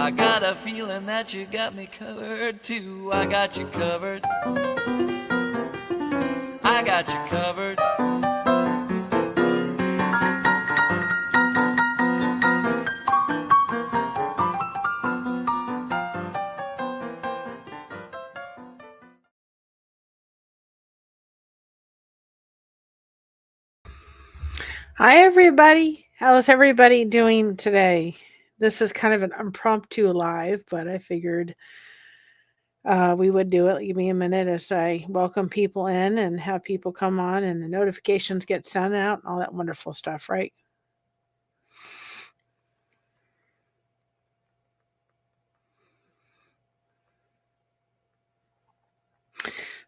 I got a feeling that you got me covered too. I got you covered. I got you covered. Hi, everybody. How's everybody doing today? This is kind of an impromptu live, but I figured we would do it. Give me a minute as I welcome people in and have people come on and the notifications get sent out and all that wonderful stuff, right?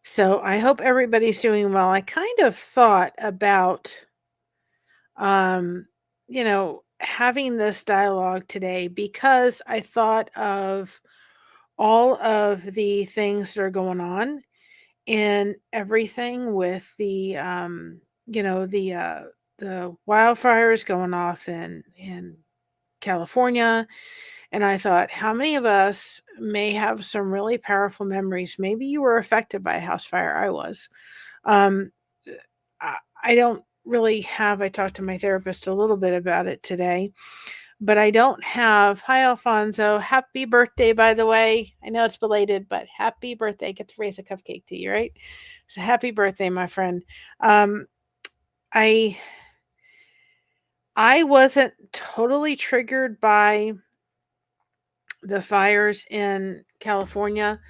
So I hope everybody's doing well. I kind of thought about, um, having this dialogue today because I thought of all of the things that are going on and everything with the wildfires going off in California. And I thought, how many of us may have some really powerful memories? Maybe you were affected by a house fire. I was. um I don't really have. I talked to my therapist a little bit about it today, but I don't have. Hi, Alfonso. Happy birthday, by the way. I know it's belated, but happy birthday. I get to raise a cupcake to you, right? So happy birthday, my friend. Um, I I wasn't totally triggered by the fires in California,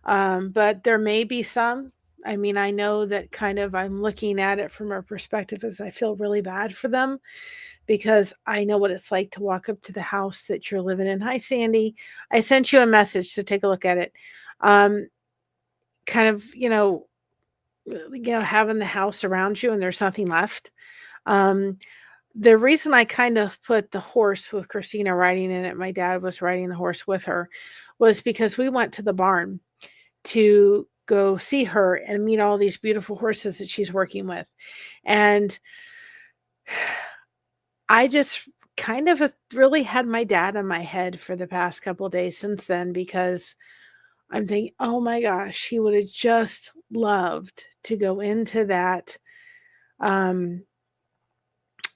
but there may be some. I mean, I know that kind of I'm looking at it from a perspective as I feel really bad for them because I know what it's like to walk up to the house that you're living in. Hi, Sandy. I sent you a message, so take a look at it. Um, kind of, having the house around you and there's nothing left. Um, the reason I kind of put the horse with Christina riding in it, my dad was riding the horse with her, was because we went to the barn to go see her and meet all these beautiful horses that she's working with. And I just kind of really had my dad in my head for the past couple of days since then because I'm thinking, oh my gosh, he would have just loved to go into um,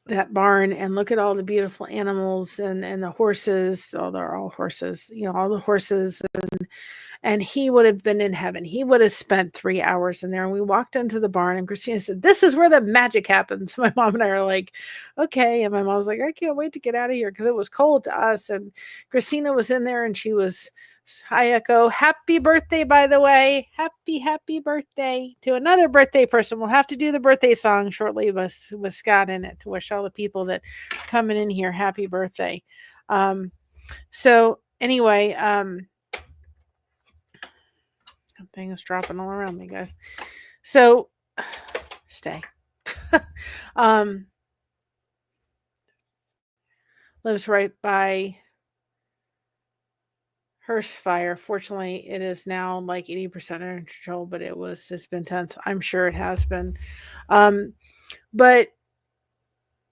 that barn and look at all the beautiful animals and the horses. Oh, they're all horses, all the horses. And he would have been in heaven. He would have spent 3 hours in there. And we walked into the barn and Christina said, "This is where the magic happens." My mom and I are like, okay. And my mom was like, "I can't wait to get out of here." Cause it was cold to us. And Christina was in there and she was, hi Echo, happy birthday, by the way. Happy birthday to another birthday person. We'll have to do the birthday song shortly with Scott in it to wish all the people that coming in here happy birthday. So anyway, things dropping all around me, guys. So stay. um Lives right by Hearst fire. Fortunately, it is now like 80% under control, but it's been tense. I'm sure it has been. But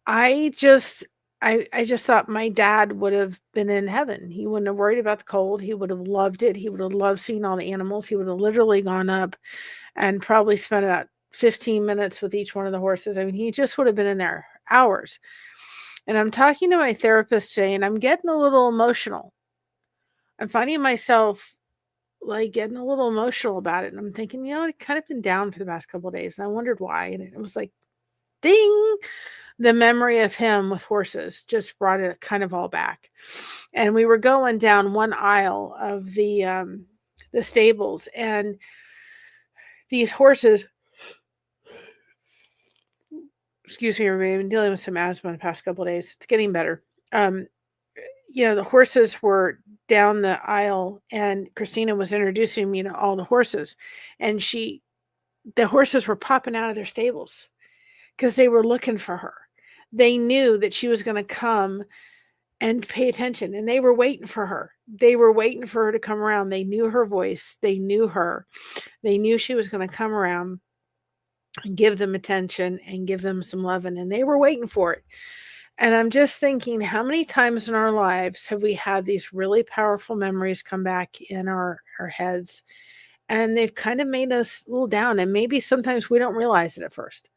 I just I just thought my dad would have been in heaven. He wouldn't have worried about the cold. He would have loved it. He would have loved seeing all the animals. He would have literally gone up and probably spent about 15 minutes with each one of the horses. I mean, he just would have been in there hours. And I'm talking to my therapist today and I'm getting a little emotional. I'm finding myself like getting a little emotional about it. And I'm thinking, I've kind of been down for the past couple of days. And I wondered why. And it was like, ding, the memory of him with horses just brought it kind of all back. And we were going down one aisle of the stables, and these horses, excuse me, everybody, I've been dealing with some asthma the past couple of days. It's getting better. Um, the horses were down the aisle, and Christina was introducing me to all the horses, and the horses were popping out of their stables because they were looking for her. They knew that she was going to come and pay attention, and they were waiting for her. They were waiting for her to come around. They knew her voice. They knew her. They knew she was going to come around and give them attention and give them some loving, and they were waiting for it. And I'm just thinking, how many times in our lives have we had these really powerful memories come back in our heads, and they've kind of made us a little down, and maybe sometimes we don't realize it at first.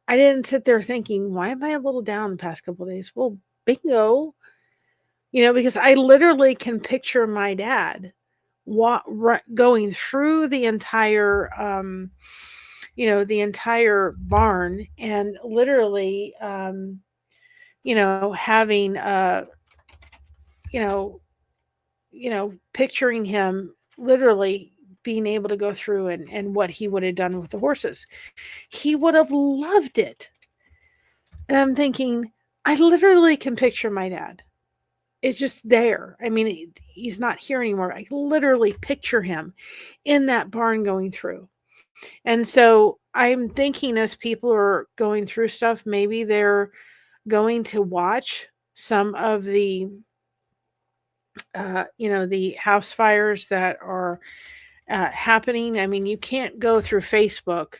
I didn't sit there thinking, why am I a little down the past couple of days? Well, bingo. Because I literally can picture my dad going through the entire barn, and literally, having, you know, picturing him literally being able to go through, and what he would have done with the horses. He would have loved it. And I'm thinking, I literally can picture my dad. It's just there. I mean, he's not here anymore. I literally picture him in that barn going through. And so I'm thinking, as people are going through stuff, maybe they're going to watch some of the house fires that are happening. I mean, you can't go through Facebook,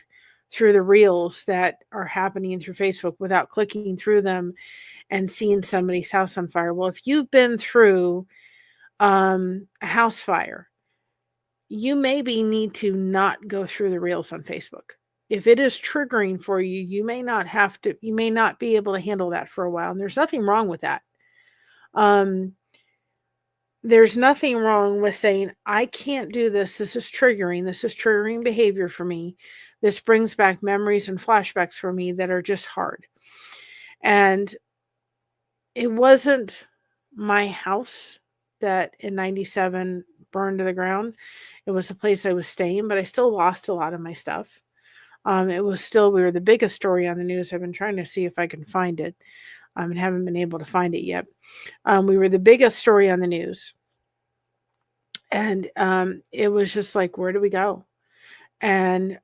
through the reels that are happening through Facebook, without clicking through them and seeing somebody's house on fire. Well, if you've been through a house fire, you maybe need to not go through the reels on Facebook. If it is triggering for you, you may not be able to handle that for a while. And there's nothing wrong with that. There's nothing wrong with saying, I can't do this. This is triggering behavior for me. This brings back memories and flashbacks for me that are just hard. And it wasn't my house that in 97 burned to the ground. It was the place I was staying, but I still lost a lot of my stuff. We were the biggest story on the news. I've been trying to see if I can find it. And haven't been able to find it yet. We were the biggest story on the news. And it was just like, where do we go? And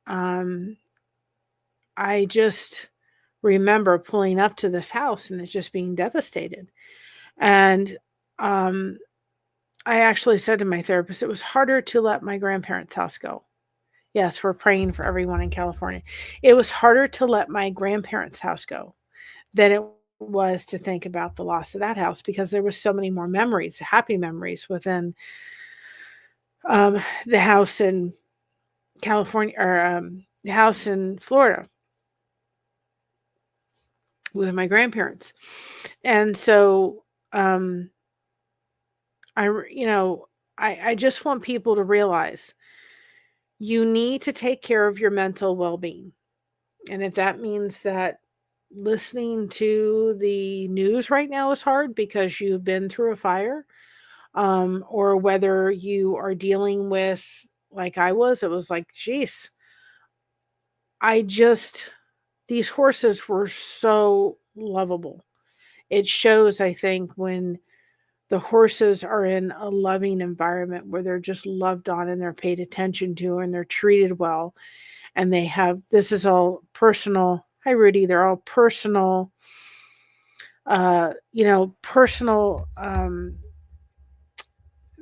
I just remember pulling up to this house and it just being devastated. And I actually said to my therapist, it was harder to let my grandparents' house go. Yes, we're praying for everyone in California. It was harder to let my grandparents' house go than it was to think about the loss of that house, because there was so many more memories, happy memories within the house in California, or the house in Florida with my grandparents. And so I just want people to realize you need to take care of your mental well-being. And if that means that listening to the news right now is hard because you've been through a fire, or whether you are dealing with, like I was, it was like, geez, these horses were so lovable. It shows, I think, when the horses are in a loving environment where they're just loved on and they're paid attention to and they're treated well. And this is all personal. Hi, Rudy. They're all personal, personal,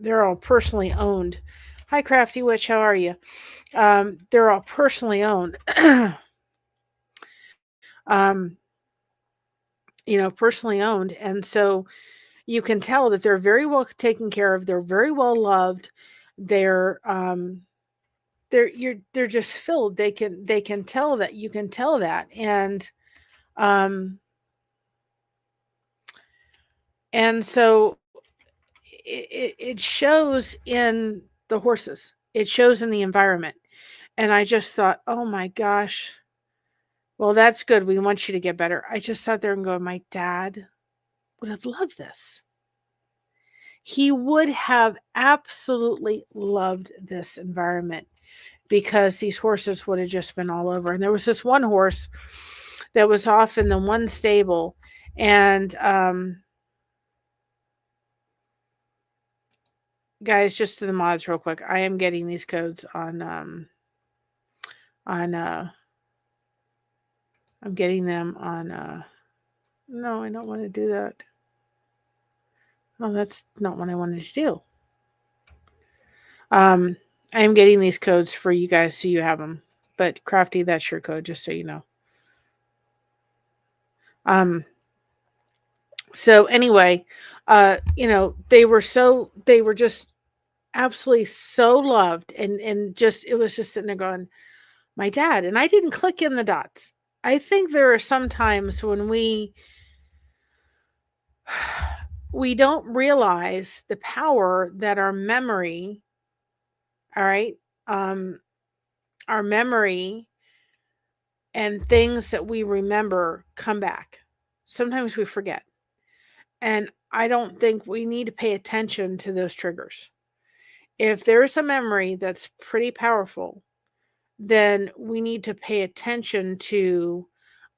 they're all personally owned. Hi, Crafty Witch. How are you? They're all personally owned. um, personally owned. And so you can tell that they're very well taken care of. They're very well loved. They're just filled. They can tell that. You can tell that. And so it shows in the horses. It shows in the environment. And I just thought, oh my gosh, well, that's good. We want you to get better. I just sat there and go, my dad would have loved this. He would have absolutely loved this environment, because these horses would have just been all over. And there was this one horse that was off in the one stable, and guys, just to the mods real quick, I am getting these codes I'm getting them on no, I don't want to do that. Oh, that's not what I wanted to do. I am getting these codes for you guys so you have them. But Crafty, that's your code, just so you know. So anyway, they were just absolutely so loved, and just it was just sitting there going, my dad, and I didn't click in the dots. I think there are some times when we don't realize the power that our memory, all right, um, our memory and things that we remember come back. Sometimes we forget. And I don't think we need to pay attention to those triggers. If there's a memory that's pretty powerful, then we need to pay attention to,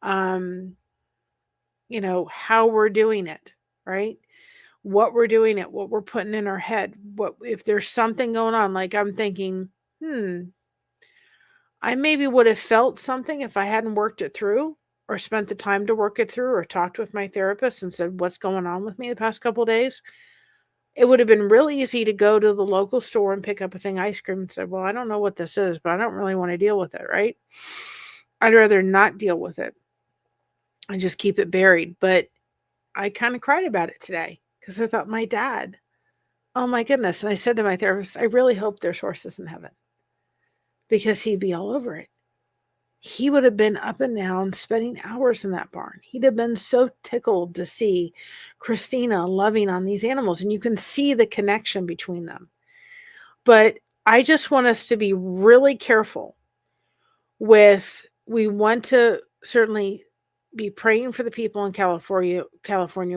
um, how we're doing it, right? What we're doing it, what we're putting in our head. What if there's something going on? Like I'm thinking, I maybe would have felt something if I hadn't worked it through or spent the time to work it through or talked with my therapist and said, what's going on with me the past couple of days? It would have been real easy to go to the local store and pick up a thing of ice cream and say, well, I don't know what this is, but I don't really want to deal with it, right? I'd rather not deal with it and just keep it buried. But I kind of cried about it today because I thought, my dad, oh my goodness. And I said to my therapist, I really hope there's horses in heaven because he'd be all over it. He would have been up and down, spending hours in that barn. He'd have been so tickled to see Christina loving on these animals, and you can see the connection between them. But I just want us to be really careful we want to certainly be praying for the people in California.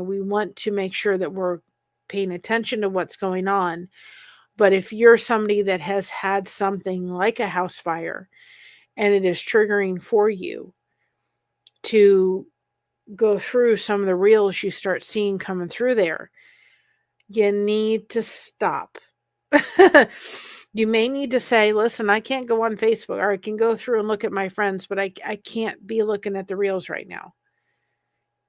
We want to make sure that we're paying attention to what's going on. But if you're somebody that has had something like a house fire and it is triggering for you to go through some of the reels you start seeing coming through there, you need to stop. You may need to say, listen, I can't go on Facebook, or I can go through and look at my friends, but I can't be looking at the reels right now.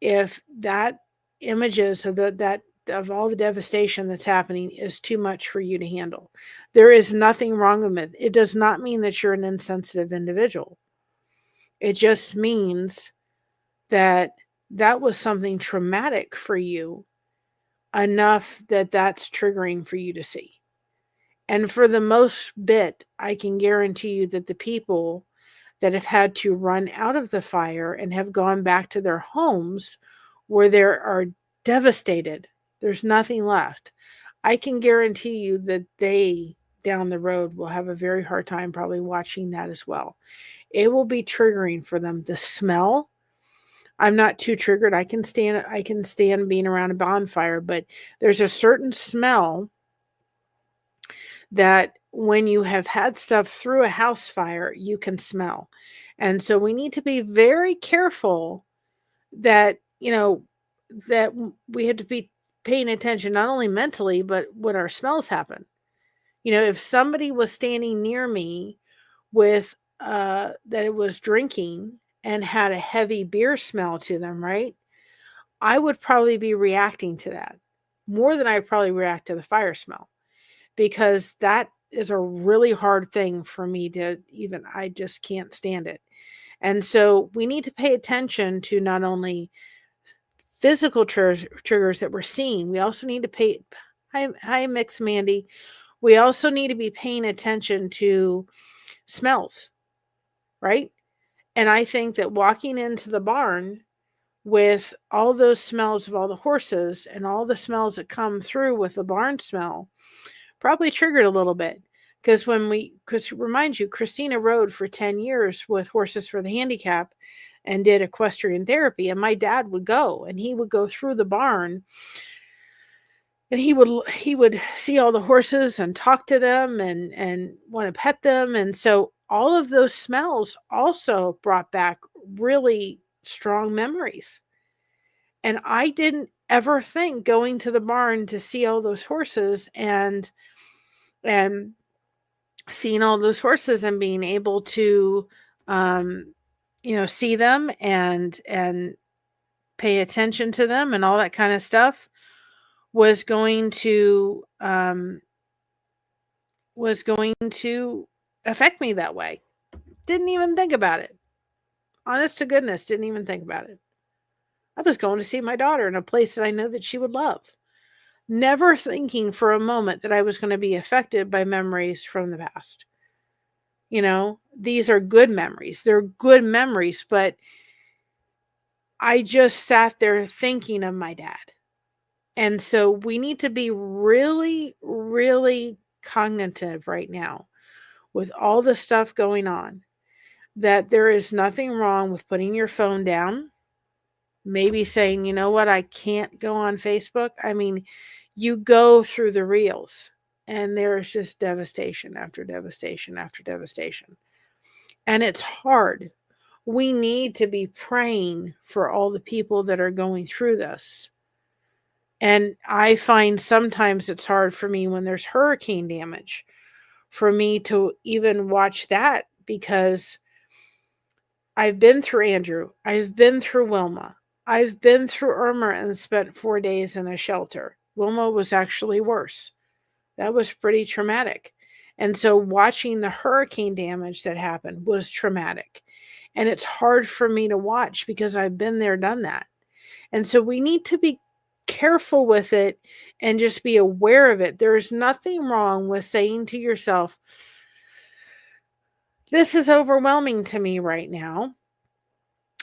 If that images of that of all the devastation that's happening is too much for you to handle, there is nothing wrong with it. It does not mean that you're an insensitive individual. It just means that that was something traumatic for you enough that that's triggering for you to see. And for the most bit, I can guarantee you that the people that have had to run out of the fire and have gone back to their homes where they are devastated, there's nothing left. I can guarantee you that they down the road will have a very hard time probably watching that as well. It will be triggering for them. The smell, I'm not too triggered. I can stand being around a bonfire, but there's a certain smell that when you have had stuff through a house fire, you can smell. And so we need to be very careful that, that we have to be paying attention not only mentally, but when our smells happen. If somebody was standing near me with that it was drinking and had a heavy beer smell to them, right? I would probably be reacting to that more than I would probably react to the fire smell, because that is a really hard thing for me to even, I just can't stand it. And so we need to pay attention to not only physical triggers that we're seeing, we also need to hi Mix Mandy. We also need to be paying attention to smells, right? And I think that walking into the barn with all those smells of all the horses and all the smells that come through with the barn smell probably triggered a little bit. Because remind you, Christina rode for 10 years with Horses for the Handicap and did equestrian therapy. And my dad would go and he would go through the barn and he would see all the horses and talk to them and want to pet them. And so all of those smells also brought back really strong memories. And I didn't ever think going to the barn to see all those horses and seeing all those horses and being able to see them and pay attention to them and all that kind of stuff was going to affect me that way. Didn't even think about it. Honest to goodness, didn't even think about it. I was going to see my daughter in a place that I know that she would love, never thinking for a moment that I was going to be affected by memories from the past. These are good memories. They're good memories, but I just sat there thinking of my dad. And so we need to be really, really cognitive right now with all the stuff going on, that there is nothing wrong with putting your phone down, maybe saying, you know what, I can't go on Facebook. I mean, you go through the reels and there's just devastation after devastation after devastation. And it's hard. We need to be praying for all the people that are going through this. And I find sometimes it's hard for me when there's hurricane damage for me to even watch that, because I've been through Andrew, I've been through Wilma, I've been through Irma and spent 4 days in a shelter. Wilma was actually worse. That was pretty traumatic. And so watching the hurricane damage that happened was traumatic. And it's hard for me to watch because I've been there, done that. And so we need to be careful with it and just be aware of it. There's nothing wrong with saying to yourself, this is overwhelming to me right now,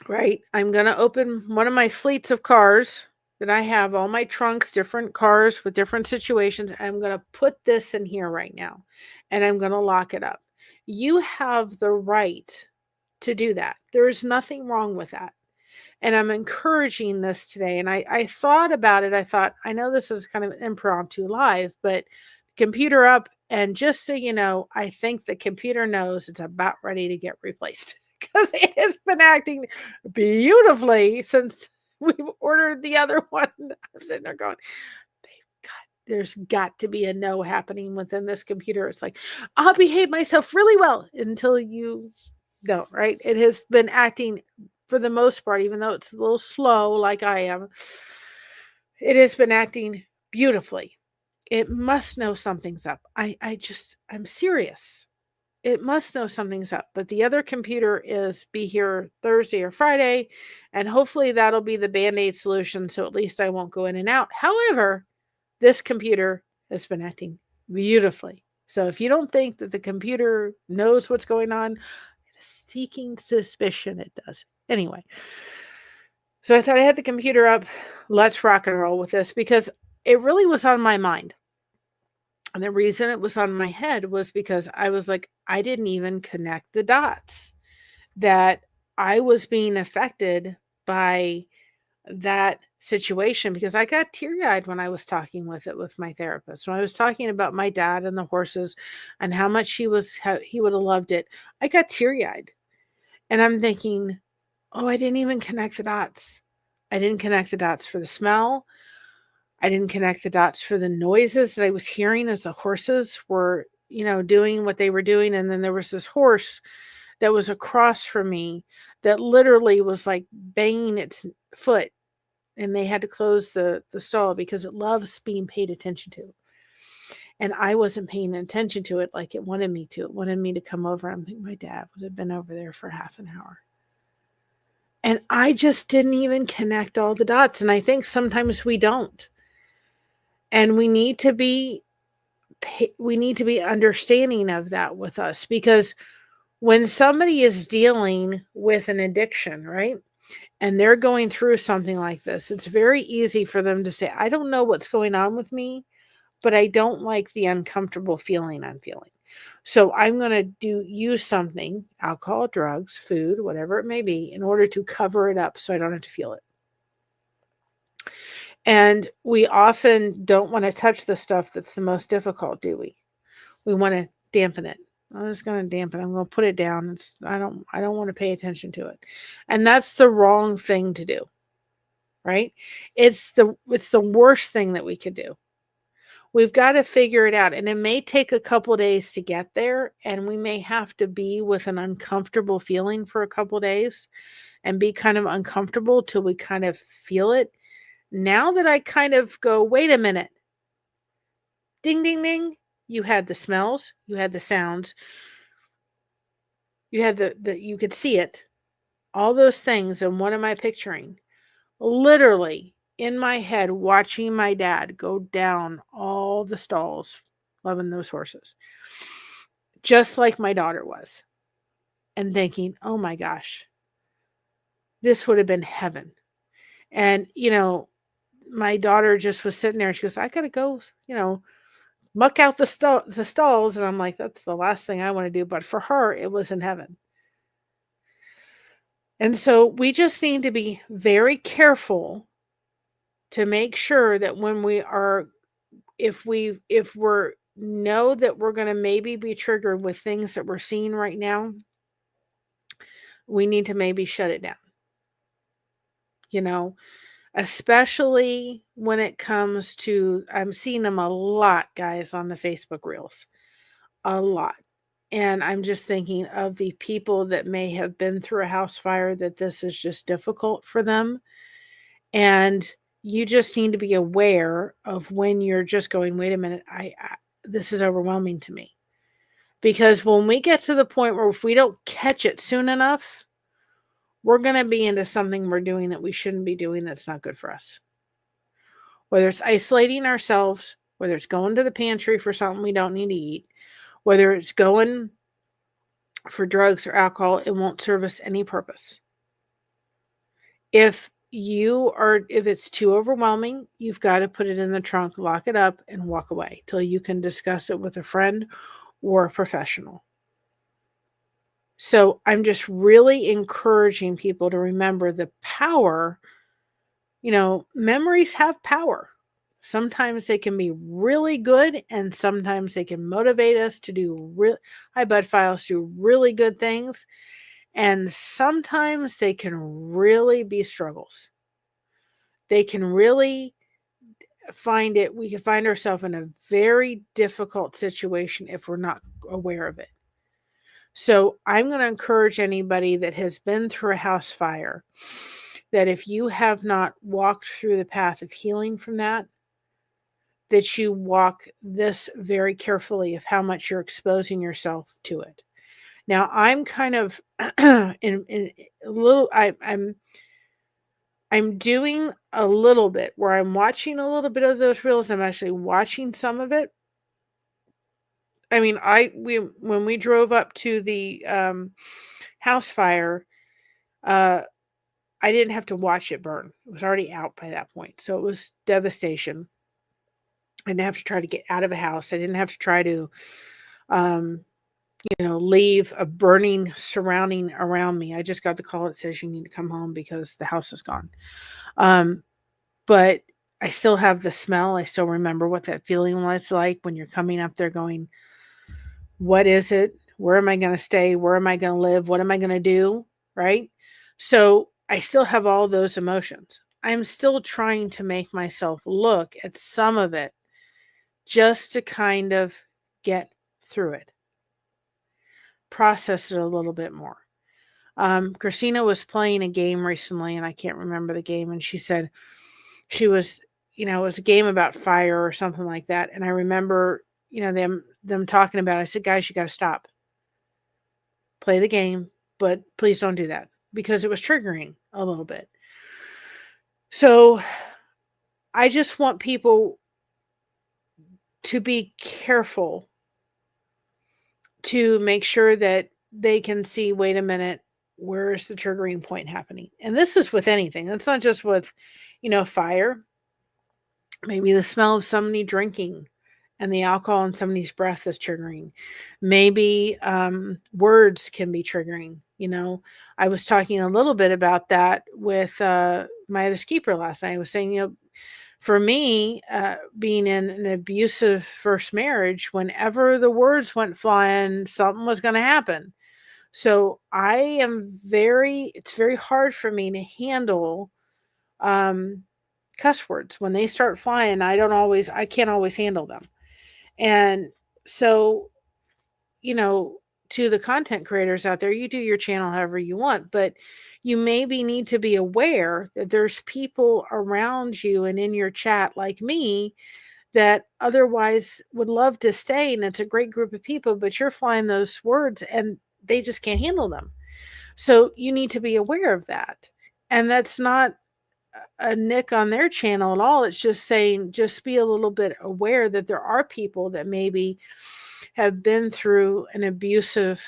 right? I'm going to open one of my fleets of cars that I have, all my trunks, different cars with different situations. I'm going to put this in here right now and I'm going to lock it up. You have the right to do that. There is nothing wrong with that. And I'm encouraging this today. And I thought about it. I thought, I know this is kind of impromptu live, but computer up. And just so you know, I think the computer knows it's about ready to get replaced because it has been acting beautifully since we've ordered the other one. I'm sitting there going, there's got to be a no happening within this computer. It's like, I'll behave myself really well until you don't, right? It has been acting for the most part, even though it's a little slow like I am, it has been acting beautifully. It must know something's up. I'm serious. It must know something's up. But the other computer is be here Thursday or Friday, and hopefully that'll be the Band-Aid solution, so at least I won't go in and out. However, this computer has been acting beautifully. So if you don't think that the computer knows what's going on, seeking suspicion, it does. Anyway, so I thought I had the computer up. Let's rock and roll with this because it really was on my mind. And the reason it was on my head was because I was like, I didn't even connect the dots that I was being affected by that situation, because I got teary-eyed when I was talking with my therapist. When I was talking about my dad and the horses and how much he would have loved it, I got teary-eyed. And I'm thinking, oh, I didn't even connect the dots. I didn't connect the dots for the smell. I didn't connect the dots for the noises that I was hearing as the horses were, doing what they were doing. And then there was this horse that was across from me that literally was like banging its foot, and they had to close the stall because it loves being paid attention to. And I wasn't paying attention to it like it wanted me to. It wanted me to come over. I'm thinking my dad would have been over there for half an hour. And I just didn't even connect all the dots. And I think sometimes we don't. And we need to be understanding of that with us, because when somebody is dealing with an addiction, right? And they're going through something like this, it's very easy for them to say, I don't know what's going on with me, but I don't like the uncomfortable feeling I'm feeling. So I'm going to use something, alcohol, drugs, food, whatever it may be, in order to cover it up so I don't have to feel it. And we often don't want to touch the stuff that's the most difficult, do we? We want to dampen it. I'm just going to dampen it. I'm going to put it down. I don't want to pay attention to it. And that's the wrong thing to do, right? It's the worst thing that we could do. We've got to figure it out. And it may take a couple days to get there. And we may have to be with an uncomfortable feeling for a couple days and be kind of uncomfortable till we kind of feel it. Now that I kind of go, wait a minute, ding, ding, ding. You had the smells, you had the sounds, you had you could see it, all those things. And what am I picturing? literally in my head watching my dad go down all the stalls, loving those horses, just like my daughter was, and thinking, oh my gosh, this would have been heaven. And, my daughter just was sitting there and she goes, I got to go, muck out the stalls. And I'm like, that's the last thing I want to do. But for her, it was in heaven. And so we just need to be very careful to make sure that when we are, if we're know that we're going to maybe be triggered with things that we're seeing right now, we need to maybe shut it down, especially when it comes to, I'm seeing them a lot, guys, on the Facebook reels, a lot. And I'm just thinking of the people that may have been through a house fire, that this is just difficult for them. And you just need to be aware of when you're just going, wait a minute, this is overwhelming to me. Because when we get to the point where if we don't catch it soon enough, we're going to be into something we're doing that we shouldn't be doing, that's not good for us. Whether it's isolating ourselves, whether it's going to the pantry for something we don't need to eat, whether it's going for drugs or alcohol, it won't serve us any purpose. If it's too overwhelming, you've got to put it in the trunk, lock it up, and walk away till you can discuss it with a friend or a professional. So I'm just really encouraging people to remember the power. Memories have power. Sometimes they can be really good, and sometimes they can motivate us to do high bud files, do really good things. And sometimes they can really be struggles. They can really we can find ourselves in a very difficult situation if we're not aware of it. So I'm going to encourage anybody that has been through a house fire, that if you have not walked through the path of healing from that you walk this very carefully of how much you're exposing yourself to it. Now, I'm kind of in a little, I'm doing a little bit where I'm watching a little bit of those reels. I'm actually watching some of it. I mean, when we drove up to the house fire, I didn't have to watch it burn. It was already out by that point. So it was devastation. I didn't have to try to get out of a house. I didn't have to try to, leave a burning surrounding around me. I just got the call that says you need to come home because the house is gone. But I still have the smell. I still remember what that feeling was like when you're coming up there going, what is it? Where am I going to stay? Where am I going to live? What am I going to do? Right? So I still have all those emotions. I'm still trying to make myself look at some of it just to kind of get through it. Process it a little bit more. Christina was playing a game recently, and I can't remember the game, and she said she was, it was a game about fire or something like that. And I remember, them talking about it. I said, guys, you got to stop. Play the game, but please don't do that, because it was triggering a little bit. So I just want people to be careful to make sure that they can see, wait a minute, where is the triggering point happening? And this is with anything. It's not just with, fire. Maybe the smell of somebody drinking and the alcohol in somebody's breath is triggering. Maybe words can be triggering. I was talking a little bit about that with my other keeper last night. I was saying, for me, being in an abusive first marriage, whenever the words went flying, something was going to happen. So it's very hard for me to handle cuss words. When they start flying, I can't always handle them. And so, to the content creators out there, you do your channel however you want, but you maybe need to be aware that there's people around you and in your chat like me that otherwise would love to stay, and it's a great group of people, but you're flying those words and they just can't handle them. So you need to be aware of that. And that's not a nick on their channel at all. It's just saying, just be a little bit aware that there are people that maybe have been through an abusive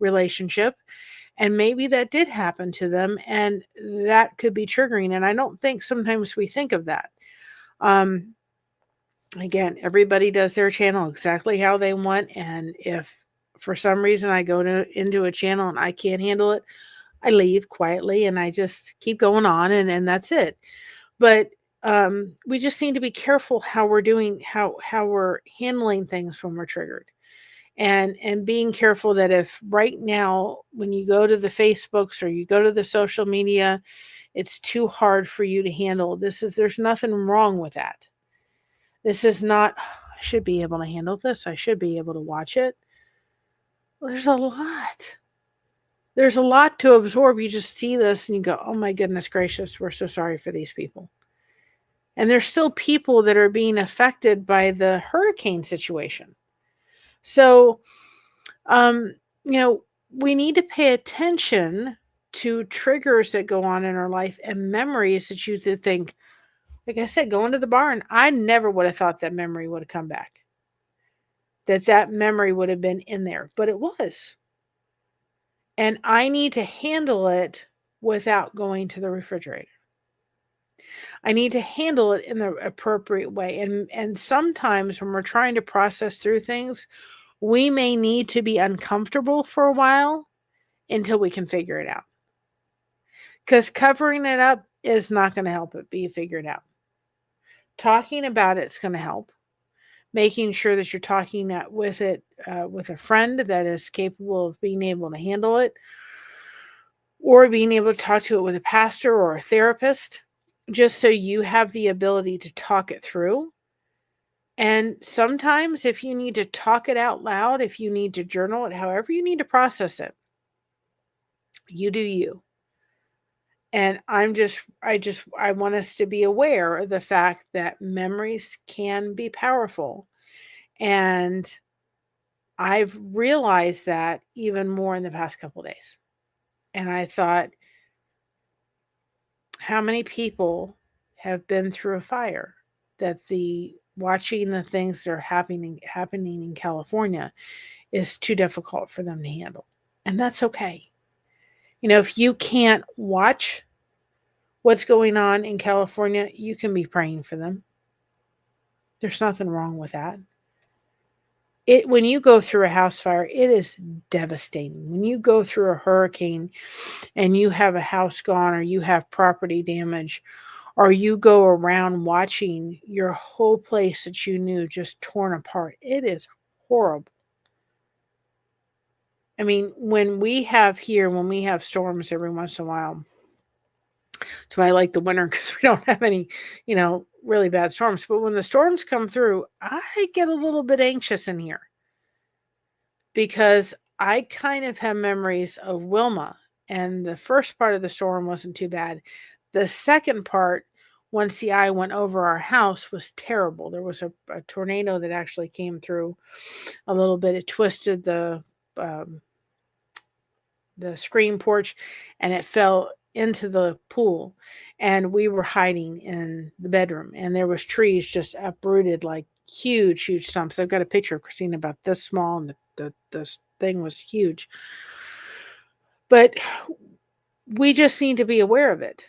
relationship, and maybe that did happen to them, and that could be triggering. And I don't think sometimes we think of that. Again, everybody does their channel exactly how they want. And if for some reason I go into a channel and I can't handle it, I leave quietly and I just keep going on, and that's it. But we just need to be careful how we're doing, how we're handling things when we're triggered. And being careful that if right now when you go to the Facebooks or you go to the social media, it's too hard for you to handle, there's nothing wrong with that. This is not, I should be able to handle this, I should be able to watch it. There's a lot. There's a lot to absorb. You just see this and you go, oh my goodness gracious, we're so sorry for these people. And there's still people that are being affected by the hurricane situation. So, we need to pay attention to triggers that go on in our life and memories that you think, like I said, going to the barn, I never would have thought that memory would have come back. That memory would have been in there, but it was. And I need to handle it without going to the refrigerator. I need to handle it in the appropriate way. And sometimes when we're trying to process through things, we may need to be uncomfortable for a while until we can figure it out. Because covering it up is not going to help it be figured out. Talking about it's going to help. Making sure that you're talking with a friend that is capable of being able to handle it, or being able to talk to it with a pastor or a therapist, just so you have the ability to talk it through. And sometimes if you need to talk it out loud, if you need to journal it, however you need to process it, you do you. And I want us to be aware of the fact that memories can be powerful. And I've realized that even more in the past couple of days. And I thought, how many people have been through a fire that watching the things that are happening in California is too difficult for them to handle. And that's okay. If you can't watch what's going on in California, you can be praying for them. There's nothing wrong with that. When you go through a house fire, it is devastating. When you go through a hurricane and you have a house gone, or you have property damage, or you go around watching your whole place that you knew just torn apart, it is horrible. I mean, when we have storms every once in a while, that's why I like the winter, because we don't have any, really bad storms. But when the storms come through, I get a little bit anxious in here, because I kind of have memories of Wilma, and the first part of the storm wasn't too bad. The second part, once the eye went over our house, was terrible. There was a tornado that actually came through a little bit. It twisted the screen porch, and it fell into the pool, and we were hiding in the bedroom, and there was trees just uprooted, like huge stumps. I've got a picture of Christine about this small, and the thing was huge. But we just need to be aware of it.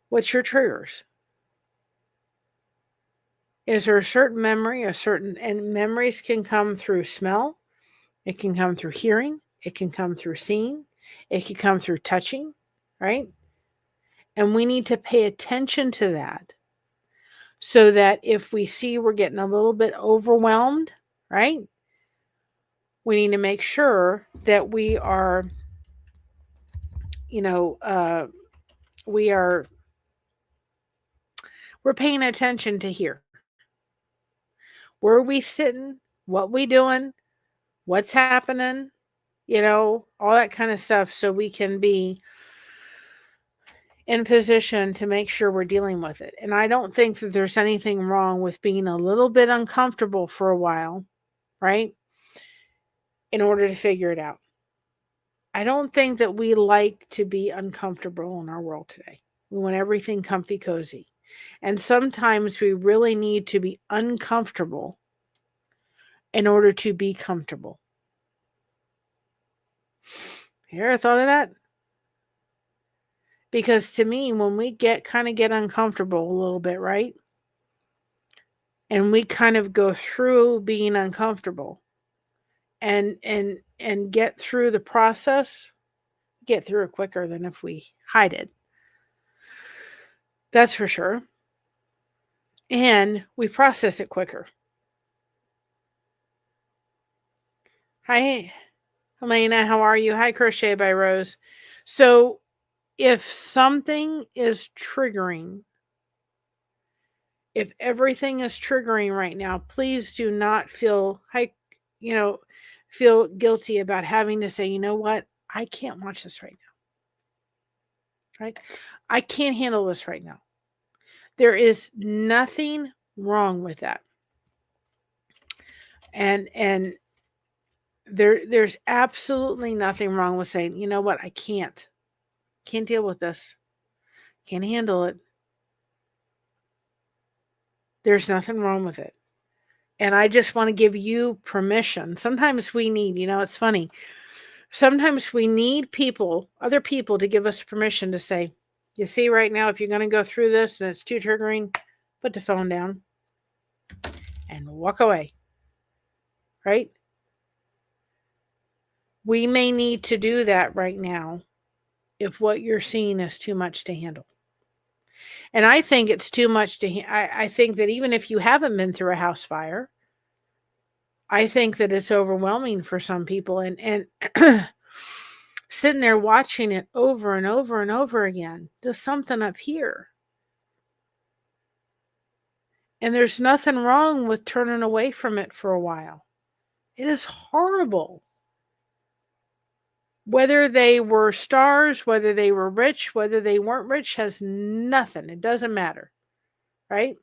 What's your triggers? Is there a certain memory, and memories can come through smell, it can come through hearing, it can come through seeing, it can come through touching, right? And we need to pay attention to that, so that if we see we're getting a little bit overwhelmed, right? We need to make sure that we're paying attention to here. Where are we sitting? What we doing? What's happening? All that kind of stuff, so we can be in position to make sure we're dealing with it. And I don't think that there's anything wrong with being a little bit uncomfortable for a while, right? In order to figure it out. I don't think that we like to be uncomfortable in our world today. We want everything comfy cozy. And sometimes we really need to be uncomfortable in order to be comfortable. You ever thought of that? Because to me, when we get uncomfortable a little bit, right? And we kind of go through being uncomfortable and get through the process, get through it quicker than if we hide it. That's for sure. And we process it quicker. Hi, Helena, how are you? Hi, Crochet by Rose. So, if something is triggering, if everything is triggering right now, please do not feel feel guilty about having to say, you know what? I can't watch this right now. Right? I can't handle this right now. There is nothing wrong with that. And there's absolutely nothing wrong with saying, you know what? I can't deal with this. Can't handle it. There's nothing wrong with it. And I just want to give you permission. Sometimes we need, it's funny. Sometimes we need other people to give us permission to say, you see, right now, if you're going to go through this and it's too triggering, put the phone down and walk away. Right? We may need to do that right now if what you're seeing is too much to handle. And I think it's too much I think that even if you haven't been through a house fire, I think that it's overwhelming for some people. And sitting there watching it over and over and over again, there's something up here. And there's nothing wrong with turning away from it for a while. It is horrible. Whether they were stars, whether they were rich, whether they weren't rich has nothing. It doesn't matter. Right?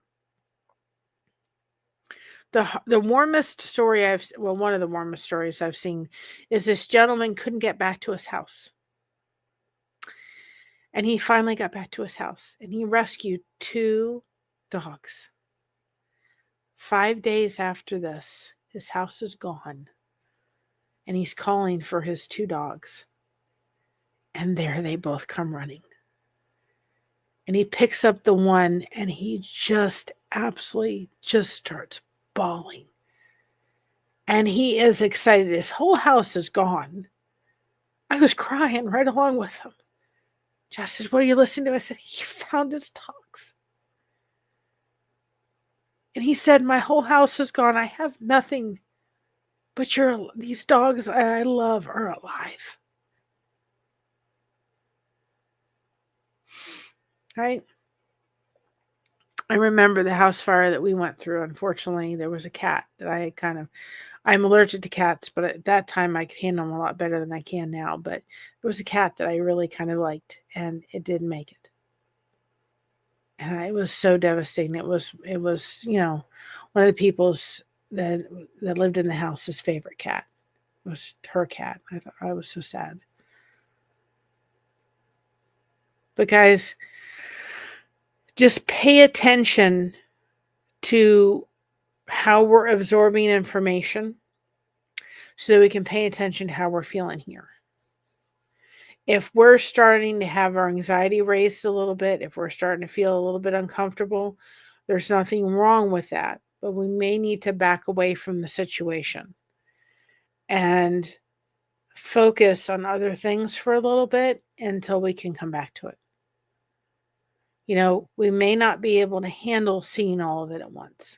The warmest story one of the warmest stories I've seen is this gentleman couldn't get back to his house. And he finally got back to his house and he rescued 2 dogs. 5 days after this, his house is gone. And he's calling for his 2 dogs. And there they both come running. And he picks up the one and he just absolutely just starts bawling. And he is excited. His whole house is gone. I was crying right along with him. Josh said, what are you listening to? I said, he found his dogs. And he said, my whole house is gone. I have nothing. But these dogs I love are alive. Right? I remember the house fire that we went through. Unfortunately, there was a cat that I'm allergic to cats, but at that time I could handle them a lot better than I can now. But there was a cat that I really kind of liked, and it didn't make it. And it was so devastating. It was one of the people's that lived in the house's favorite cat. It was her cat. I thought I was so sad. But guys, just pay attention to how we're absorbing information so that we can pay attention to how we're feeling here. If we're starting to have our anxiety raised a little bit, if we're starting to feel a little bit uncomfortable, there's nothing wrong with that. But we may need to back away from the situation and focus on other things for a little bit until we can come back to it. We may not be able to handle seeing all of it at once.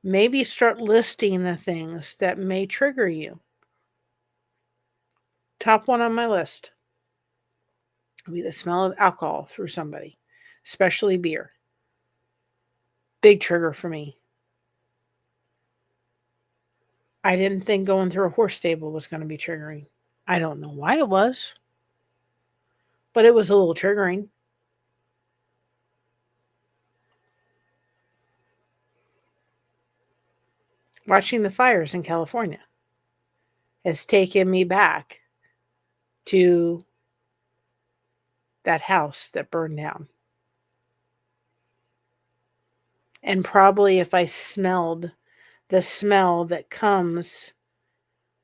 Maybe start listing the things that may trigger you. Top one on my list would be the smell of alcohol through somebody, especially beer. Big trigger for me. I didn't think going through a horse stable was going to be triggering. I don't know why it was, but it was a little triggering. Watching the fires in California has taken me back to that house that burned down. And probably if I smelled the smell that comes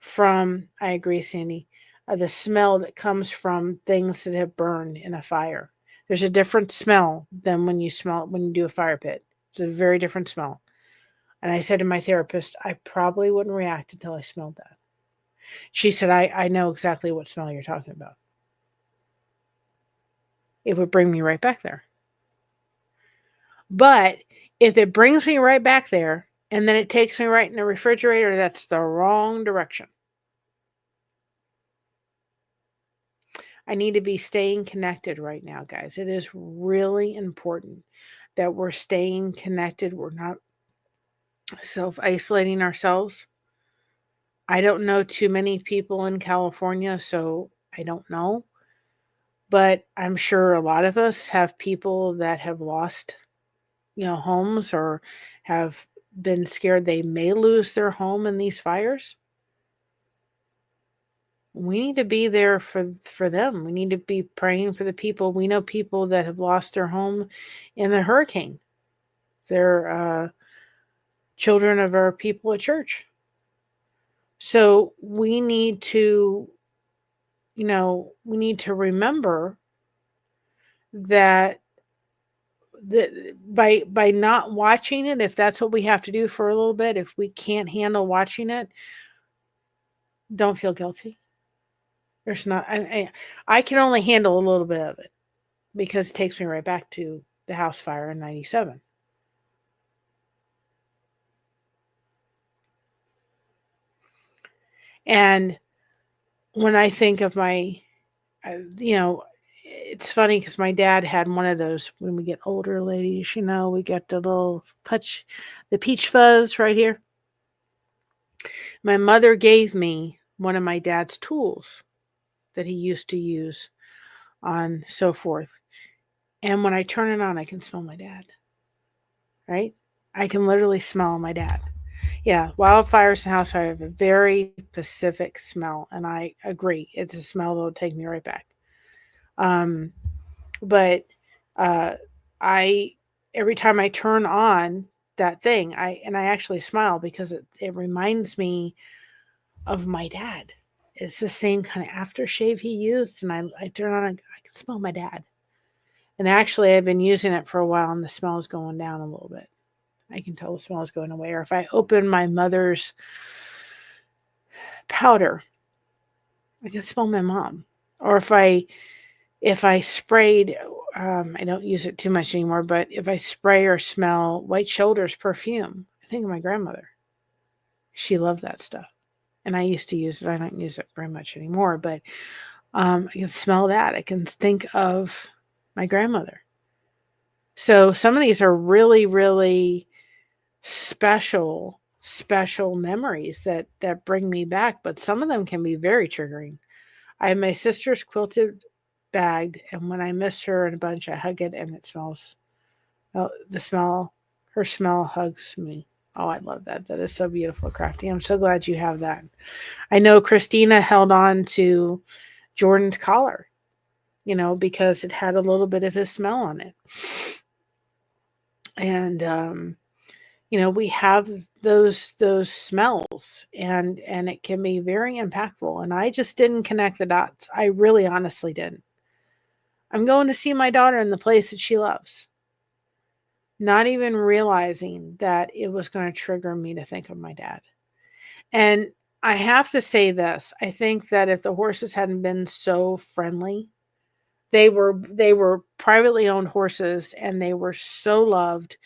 from, I agree, Sandy, the smell that comes from things that have burned in a fire. There's a different smell than when you do a fire pit. It's a very different smell. And I said to my therapist, I probably wouldn't react until I smelled that. She said, I know exactly what smell you're talking about. It would bring me right back there. But if it brings me right back there and then it takes me right in the refrigerator, that's the wrong direction. I need to be staying connected right now, guys. It is really important that we're staying connected. We're not self-isolating ourselves. I don't know too many people in California, so I don't know. But I'm sure a lot of us have people that have lost, homes or have been scared they may lose their home in these fires. We need to be there for them. We need to be praying for the people. We know people that have lost their home in the hurricane. They're children of our people at church. So we need to, remember that by not watching it, if that's what we have to do for a little bit, if we can't handle watching it, don't feel guilty. There's not, I can only handle a little bit of it because it takes me right back to the house fire in 97. And when I think of my, it's funny because my dad had one of those when we get older, ladies, we get the little the peach fuzz right here. My mother gave me one of my dad's tools that he used to use on so forth. And when I turn it on, I can smell my dad. Right? I can literally smell my dad. Yeah, wildfires and house fire have a very specific smell, and I agree. It's a smell that will take me right back. But I every time I turn on that thing, I actually smile because it reminds me of my dad. It's the same kind of aftershave he used, and I turn on, I can smell my dad. And actually, I've been using it for a while, and the smell is going down a little bit. I can tell the smell is going away. Or if I open my mother's powder, I can smell my mom. Or if I sprayed, I don't use it too much anymore, but if I spray or smell White Shoulders perfume, I think of my grandmother. She loved that stuff. And I used to use it. I don't use it very much anymore, but I can smell that. I can think of my grandmother. So some of these are really, really special memories that bring me back, but some of them can be very triggering. I have my sister's quilted bagged, and when I miss her in a bunch, I hug it, and it smells. Oh, her smell hugs me. Oh, I love that. That is so beautiful, Crafty. I'm so glad you have that. I know Christina held on to Jordan's collar, because it had a little bit of his smell on it. And we have those smells, and it can be very impactful. And I just didn't connect the dots. I really honestly didn't. I'm going to see my daughter in the place that she loves, not even realizing that it was going to trigger me to think of my dad. And I have to say this. I think that if the horses hadn't been so friendly, they were privately owned horses, and they were so loved,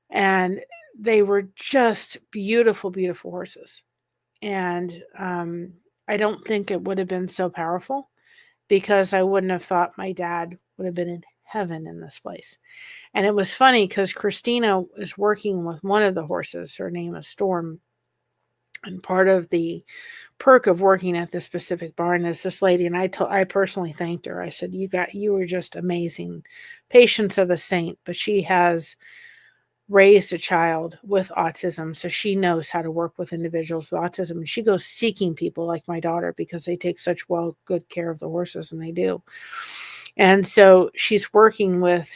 and they were just beautiful, beautiful horses. And I don't think it would have been so powerful, because I wouldn't have thought my dad would have been in heaven in this place. And it was funny because Christina was working with one of the horses. Her name is Storm. And part of the perk of working at this specific barn is this lady, and I personally thanked her. I said, you were just amazing. Patience of a saint, but she has raised a child with autism, so she knows how to work with individuals with autism. And she goes seeking people like my daughter because they take such good care of the horses, and they do. And so she's working with,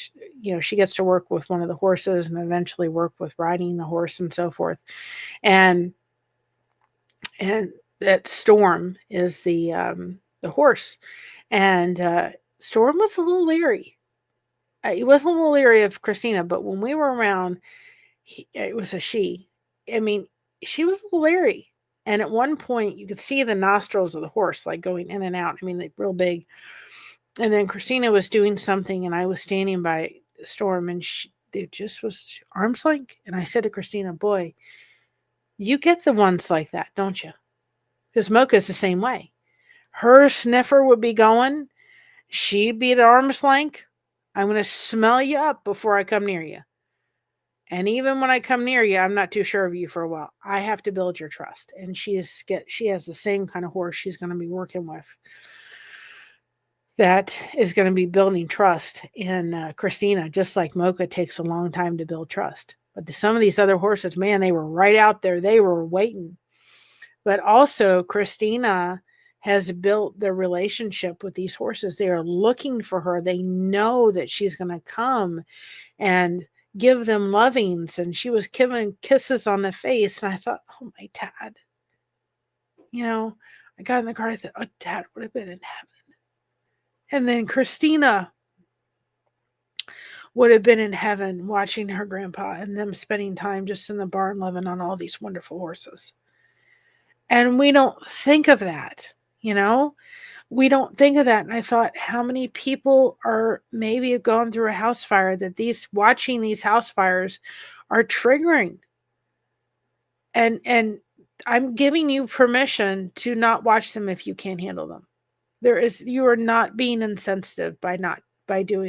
she gets to work with one of the horses and eventually work with riding the horse and so forth. And that Storm is the horse, and Storm was a little leery. He wasn't a little leery of Christina, but when we were around, it was a she. I mean, she was a little leery. And at one point, you could see the nostrils of the horse like going in and out. I mean, like real big. And then Christina was doing something, and I was standing by Storm, and it just was arm's length. And I said to Christina, "Boy, you get the ones like that, don't you?" Because Mocha's the same way. Her sniffer would be going. She'd be at arm's length. I'm going to smell you up before I come near you. And even when I come near you, I'm not too sure of you for a while. I have to build your trust. And she has the same kind of horse she's going to be working with that is going to be building trust in Christina, just like Mocha takes a long time to build trust. But some of these other horses, man, they were right out there. They were waiting. But also, Christina has built the relationship with these horses. They are looking for her. They know that she's going to come and give them lovings. And she was giving kisses on the face. And I thought, oh, my dad. I got in the car. I thought, oh, Dad would have been in heaven. And then Christina would have been in heaven watching her grandpa and them spending time just in the barn loving on all these wonderful horses. And we don't think of that, We don't think of that. And I thought, how many people are maybe gone through a house fire that watching these house fires are triggering? And I'm giving you permission to not watch them if you can't handle them. You are not being insensitive by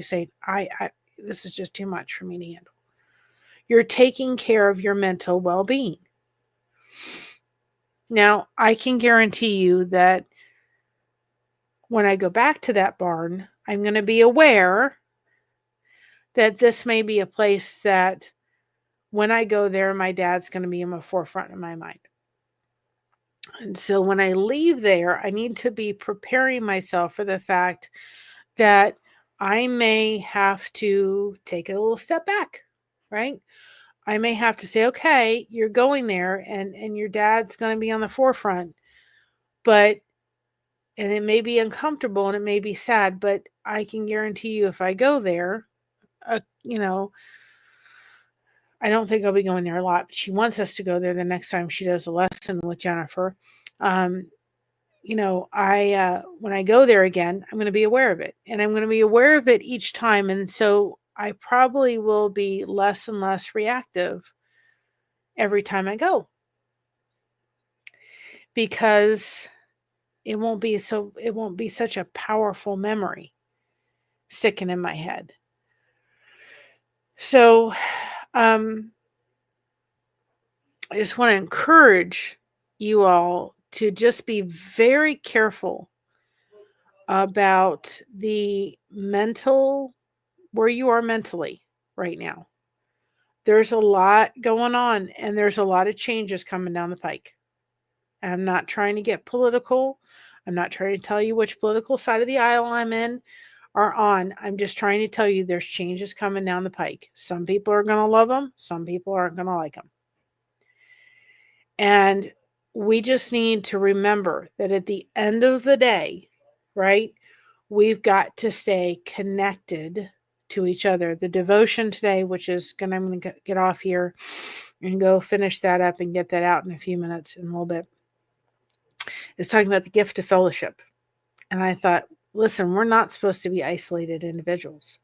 saying, this is just too much for me to handle. You're taking care of your mental well-being. Now, I can guarantee you that when I go back to that barn, I'm going to be aware that this may be a place that when I go there, my dad's going to be in the forefront of my mind. And so when I leave there, I need to be preparing myself for the fact that I may have to take a little step back, right? I may have to say, okay, you're going there and your dad's going to be on the forefront, and it may be uncomfortable and it may be sad, but I can guarantee you if I go there, I don't think I'll be going there a lot, but she wants us to go there the next time she does a lesson with Jennifer. When I go there again, I'm going to be aware of it, and I'm going to be aware of it each time. And so I probably will be less and less reactive every time I go, because it won't be such a powerful memory sticking in my head. So, I just want to encourage you all to just be very careful about where you are mentally right now. There's a lot going on, and there's a lot of changes coming down the pike. And I'm not trying to get political. I'm not trying to tell you which political side of the aisle I'm in or on. I'm just trying to tell you there's changes coming down the pike. Some people are going to love them. Some people aren't going to like them. And we just need to remember that at the end of the day, right, we've got to stay connected to each other. The devotion today, I'm going to get off here and go finish that up and get that out in a few minutes, in a little bit, is talking about the gift of fellowship. And I thought, listen, we're not supposed to be isolated individuals.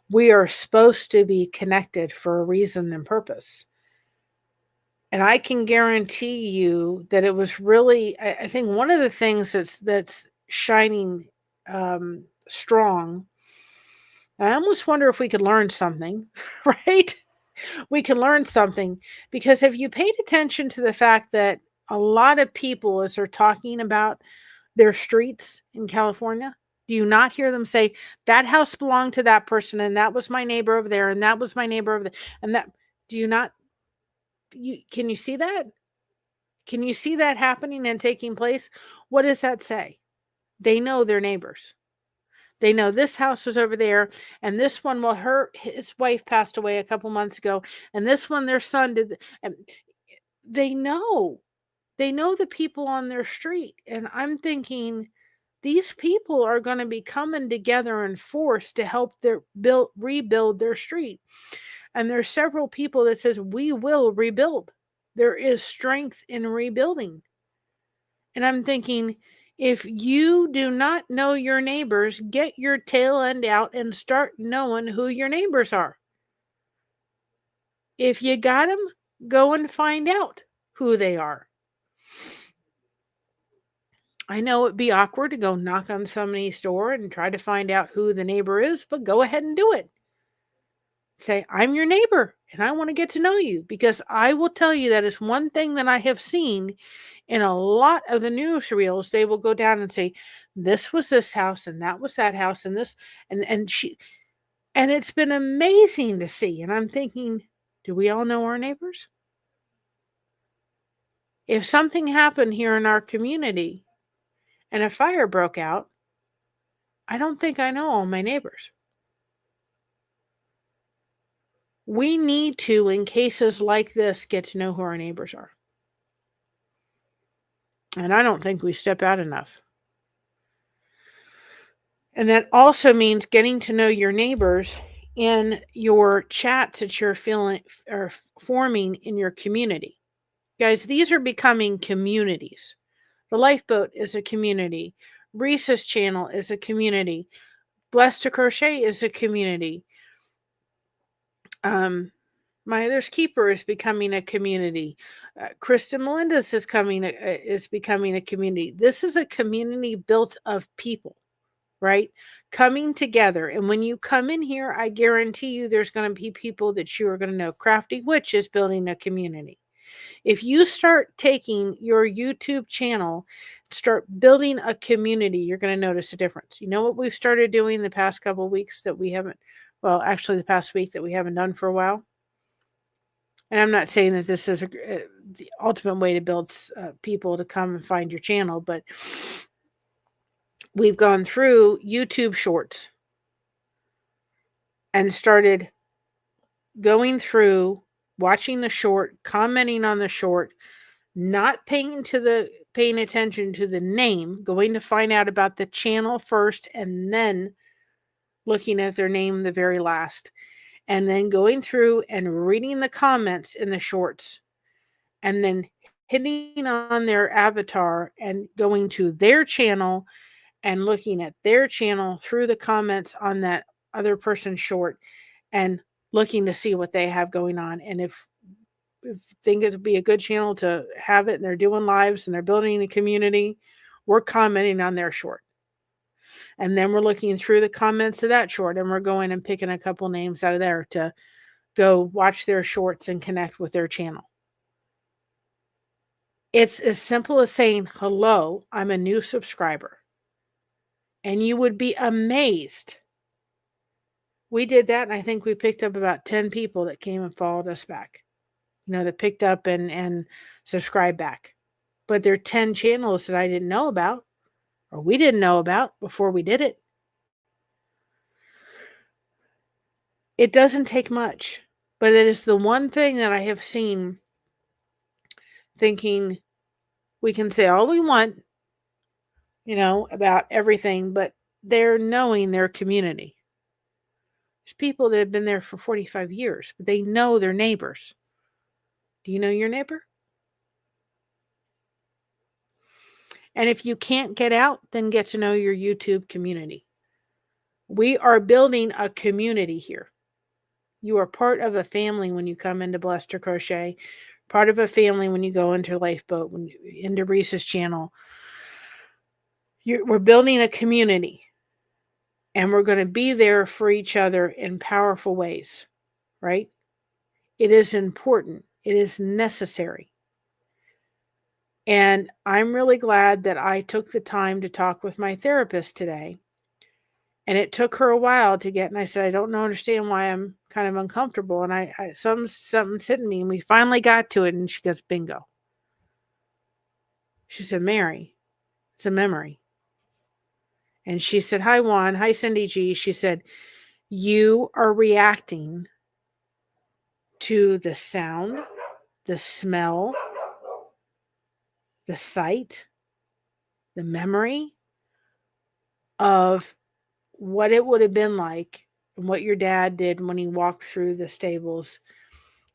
We are supposed to be connected for a reason and purpose. And I can guarantee you that it was really, I think one of the things that's shining strong, I almost wonder if we could learn something, right? We can learn something, because if you paid attention to the fact that a lot of people, as they're talking about their streets in California, do you not hear them say, that house belonged to that person, and that was my neighbor over there, and that was my neighbor over there, and that Do you not? Can you see that? Can you see that happening and taking place? What does that say? They know their neighbors. They know this house was over there, and this one, well, his wife passed away a couple months ago, and this one, their son did. And they know. They know the people on their street, and I'm thinking these people are going to be coming together in force to help rebuild their street. And there's several people that says we will rebuild. There is strength in rebuilding. And I'm thinking, if you do not know your neighbors, get your tail end out and start knowing who your neighbors are. If you got them, go and find out who they are. I know it'd be awkward to go knock on somebody's door and try to find out who the neighbor is, but go ahead and do it. Say, I'm your neighbor and I want to get to know you, because I will tell you that is one thing that I have seen in a lot of the newsreels. They will go down and say, this was this house and that was that house and this, and it's been amazing to see. And I'm thinking, do we all know our neighbors? If something happened here in our community and a fire broke out, I don't think I know all my neighbors. We need to, in cases like this, get to know who our neighbors are. And I don't think we step out enough. And that also means getting to know your neighbors in your chats that you're forming in your community. Guys, these are becoming communities. The Lifeboat is a community. Reese's channel is a community. Blessed to Crochet is a community. My Other's Keeper is becoming a community. Kristen Melinda's is becoming a community. This is a community built of people, right? Coming together. And when you come in here, I guarantee you there's going to be people that you are going to know. Crafty Witch is building a community. If you start taking your YouTube channel, start building a community, you're going to notice a difference. You know what we've started doing the past couple of weeks that we haven't, well, actually the past week that we haven't done for a while? And I'm not saying that this is the ultimate way to build people to come and find your channel, but we've gone through YouTube Shorts and started going through, watching the short, commenting on the short, not paying attention to the name, going to find out about the channel first, and then looking at their name the very last. And then going through and reading the comments in the shorts, and then hitting on their avatar and going to their channel and looking at their channel through the comments on that other person's short and looking to see what they have going on. And if think it would be a good channel to have it and they're doing lives and they're building a community, we're commenting on their short. And then we're looking through the comments of that short, and we're going and picking a couple names out of there to go watch their shorts and connect with their channel. It's as simple as saying, hello, I'm a new subscriber. And you would be amazed. We did that, and I think we picked up about 10 people that came and followed us back. That picked up and subscribed back. But there are 10 channels that I didn't know about, or we didn't know about before we did it. It doesn't take much, but it is the one thing that I have seen, thinking we can say all we want, about everything, but they're knowing their community. There's people that have been there for 45 years, but they know their neighbors. Do you know your neighbor? And if you can't get out, then get to know your YouTube community. We are building a community here. You are part of a family when you come into Blessed to Crochet, part of a family when you go into Lifeboat, into Reese's channel. We're building a community, and we're going to be there for each other in powerful ways, right? It is important. It is necessary. And I'm really glad that I took the time to talk with my therapist today And it took her a while to get, and I said, I don't understand why I'm kind of uncomfortable. And something's hitting me. And we finally got to it. And she goes, bingo. She said, Mary, it's a memory. And she said, hi, Juan. Hi, Cindy G. She said, you are reacting to the sound, the smell, the sight, the memory of what it would have been like and what your dad did when he walked through the stables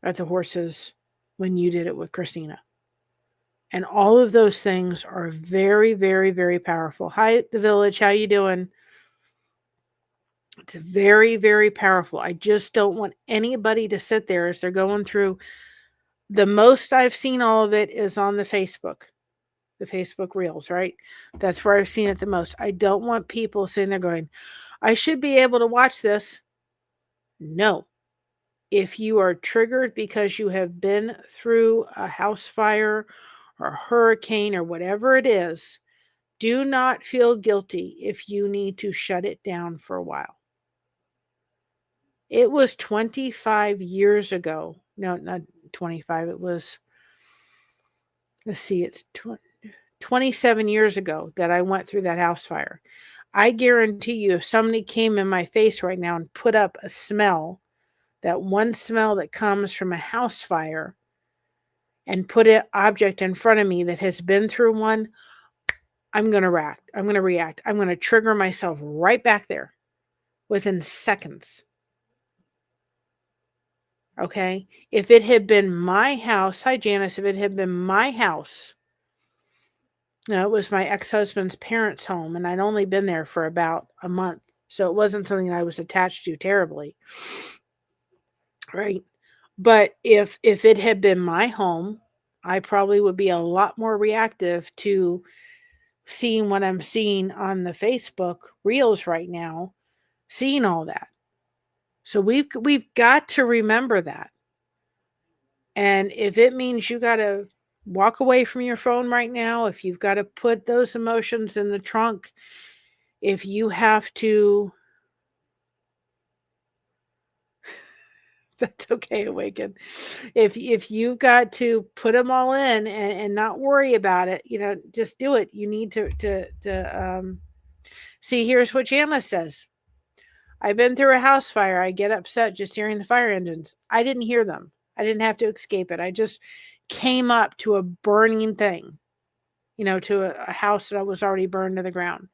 at the horses when you did it with Christina. And all of those things are very, very, very powerful. Hi, the village. How you doing? It's very, very powerful. I just don't want anybody to sit there as they're going through. The most I've seen all of it is on the Facebook Reels, right? That's where I've seen it the most. I don't want people sitting there going, I should be able to watch this. No. If you are triggered because you have been through a house fire or a hurricane or whatever it is, do not feel guilty if you need to shut it down for a while. It was 25 years ago. No, not 25. It was, let's see, it's 27 years ago that I went through that house fire. I guarantee you, if somebody came in my face right now and put up a smell, that one smell that comes from a house fire, and put an object in front of me that has been through one, I'm going to react. I'm going to trigger myself right back there within seconds. Okay? If it had been my house, hi Janice, if it had been my house, it was my ex-husband's parents' home, and I'd only been there for about a month. So it wasn't something I was attached to terribly. Right? But if it had been my home, I probably would be a lot more reactive to seeing what I'm seeing on the Facebook Reels right now, seeing all that. So we've got to remember that. And if it means you got to walk away from your phone right now, if you've got to put those emotions in the trunk, if you have to, that's okay, Awaken. If you got to put them all in and not worry about it, just do it. You need to see. Here's what Janice says. I've been through a house fire. I get upset just hearing the fire engines. I didn't hear them. I didn't have to escape it. I just came up to a burning thing, to a house that was already burned to the ground.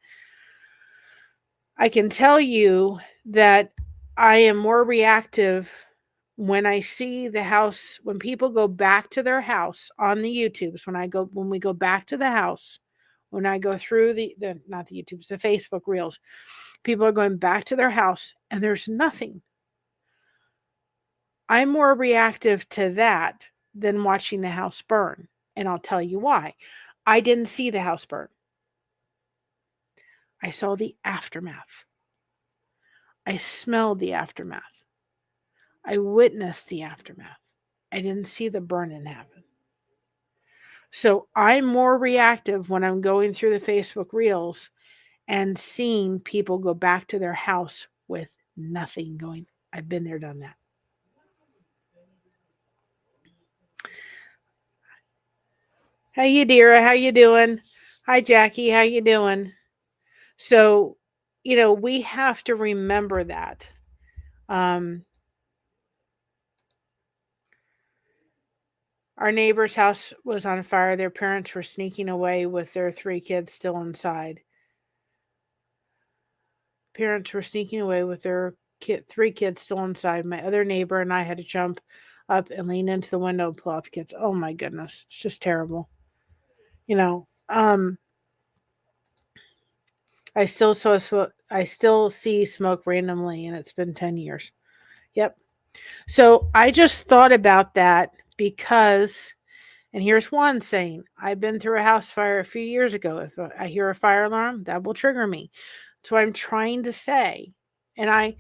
I can tell you that I am more reactive when I see the house, when people go back to their house on the YouTubes, when we go back to the house, when I go through not the YouTubes, the Facebook Reels, people are going back to their house and there's nothing. I'm more reactive to that than watching the house burn. And I'll tell you why. I didn't see the house burn. I saw the aftermath. I smelled the aftermath. I witnessed the aftermath. I didn't see the burning happen. So I'm more reactive when I'm going through the Facebook Reels and seeing people go back to their house with nothing going. I've been there, done that. Hey, Yadira, how you doing? Hi, Jackie, how you doing? So, we have to remember that. Our neighbor's house was on fire. Their parents were sneaking away with their 3 kids still inside. Parents were sneaking away with their 3 kids still inside. My other neighbor and I had to jump up and lean into the window and pull out the kids. Oh my goodness. It's just terrible. I still see smoke randomly, and it's been 10 years. Yep. So I just thought about that because, and here's one saying, I've been through a house fire a few years ago. If I hear a fire alarm, that will trigger me. So I'm trying to say, and I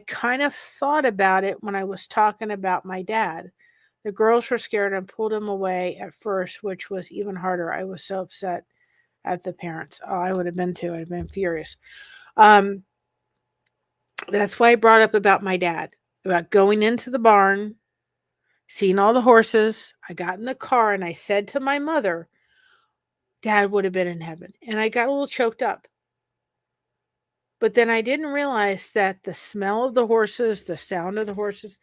kind of thought about it when I was talking about my dad. The girls were scared and pulled him away at first, which was even harder. I was so upset at the parents. Oh, I would have been too. I'd have been furious. That's why I brought up about my dad, about going into the barn, seeing all the horses. I got in the car and I said to my mother, Dad would have been in heaven. And I got a little choked up. But then I didn't realize that the smell of the horses, the sound of the horses,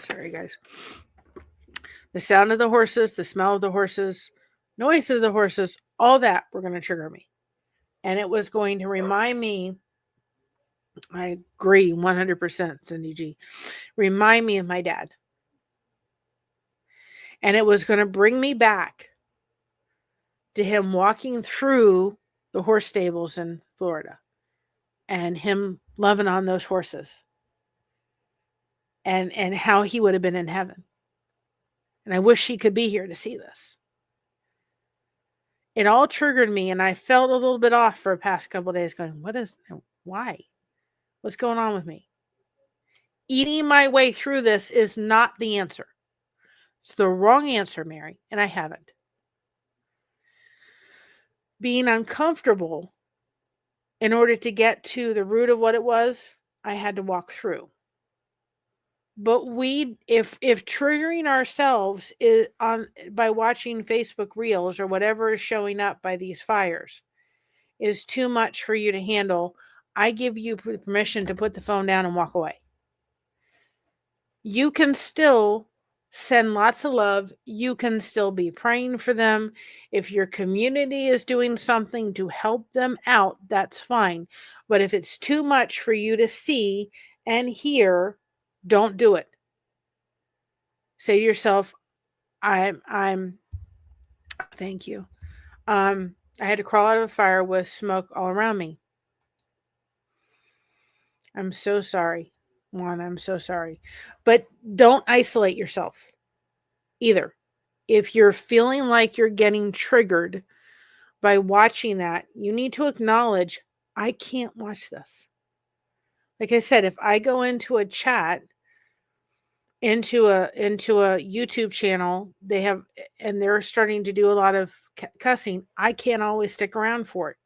sorry guys, the sound of the horses, the smell of the horses, noise of the horses, all that were going to trigger me. And it was going to remind me, I agree 100%, Cindy G, remind me of my dad. And it was going to bring me back to him walking through the horse stables in Florida and him loving on those horses and how he would have been in heaven. And I wish he could be here to see this. It all triggered me, and I felt a little bit off for the past couple of days going, why? What's going on with me? Eating my way through this is not the answer. It's the wrong answer, Mary, and I haven't. Being uncomfortable in order to get to the root of what it was, I had to walk through. But if triggering ourselves is by watching Facebook Reels or whatever is showing up by these fires is too much for you to handle, I give you permission to put the phone down and walk away. You can still send lots of love. You can still be praying for them. If your community is doing something to help them out, that's fine. But if it's too much for you to see and hear, don't do it. Say to yourself, I'm thank you. I had to crawl out of a fire with smoke all around me. I'm so sorry. Juan, I'm so sorry. But don't isolate yourself either. If you're feeling like you're getting triggered by watching that, you need to acknowledge, I can't watch this. Like I said, if I go into a chat, into a YouTube channel, and they're starting to do a lot of cussing, I can't always stick around for it.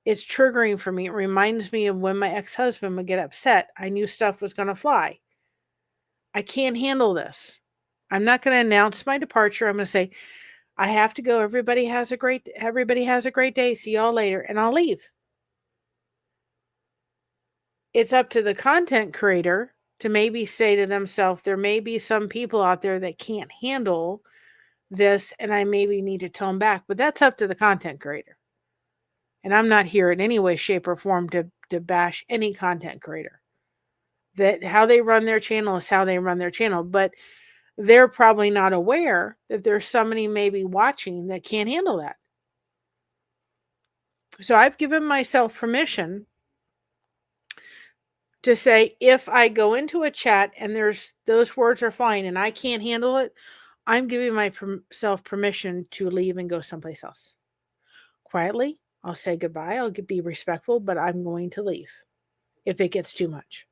It's triggering for me. It reminds me of when my ex-husband would get upset. I knew stuff was going to fly. I can't handle this. I'm not going to announce my departure. I'm going to say, I have to go. Everybody has a great day. See y'all later. And I'll leave. It's up to the content creator to maybe say to themselves, there may be some people out there that can't handle this, and I maybe need to tone back. But that's up to the content creator. And I'm not here in any way, shape, or form to bash any content creator. That how they run their channel is how they run their channel. But they're probably not aware that there's somebody maybe watching that can't handle that. So I've given myself permission to say, if I go into a chat and those words are fine and I can't handle it, I'm giving myself permission to leave and go someplace else. Quietly, I'll say goodbye. I'll be respectful, but I'm going to leave if it gets too much.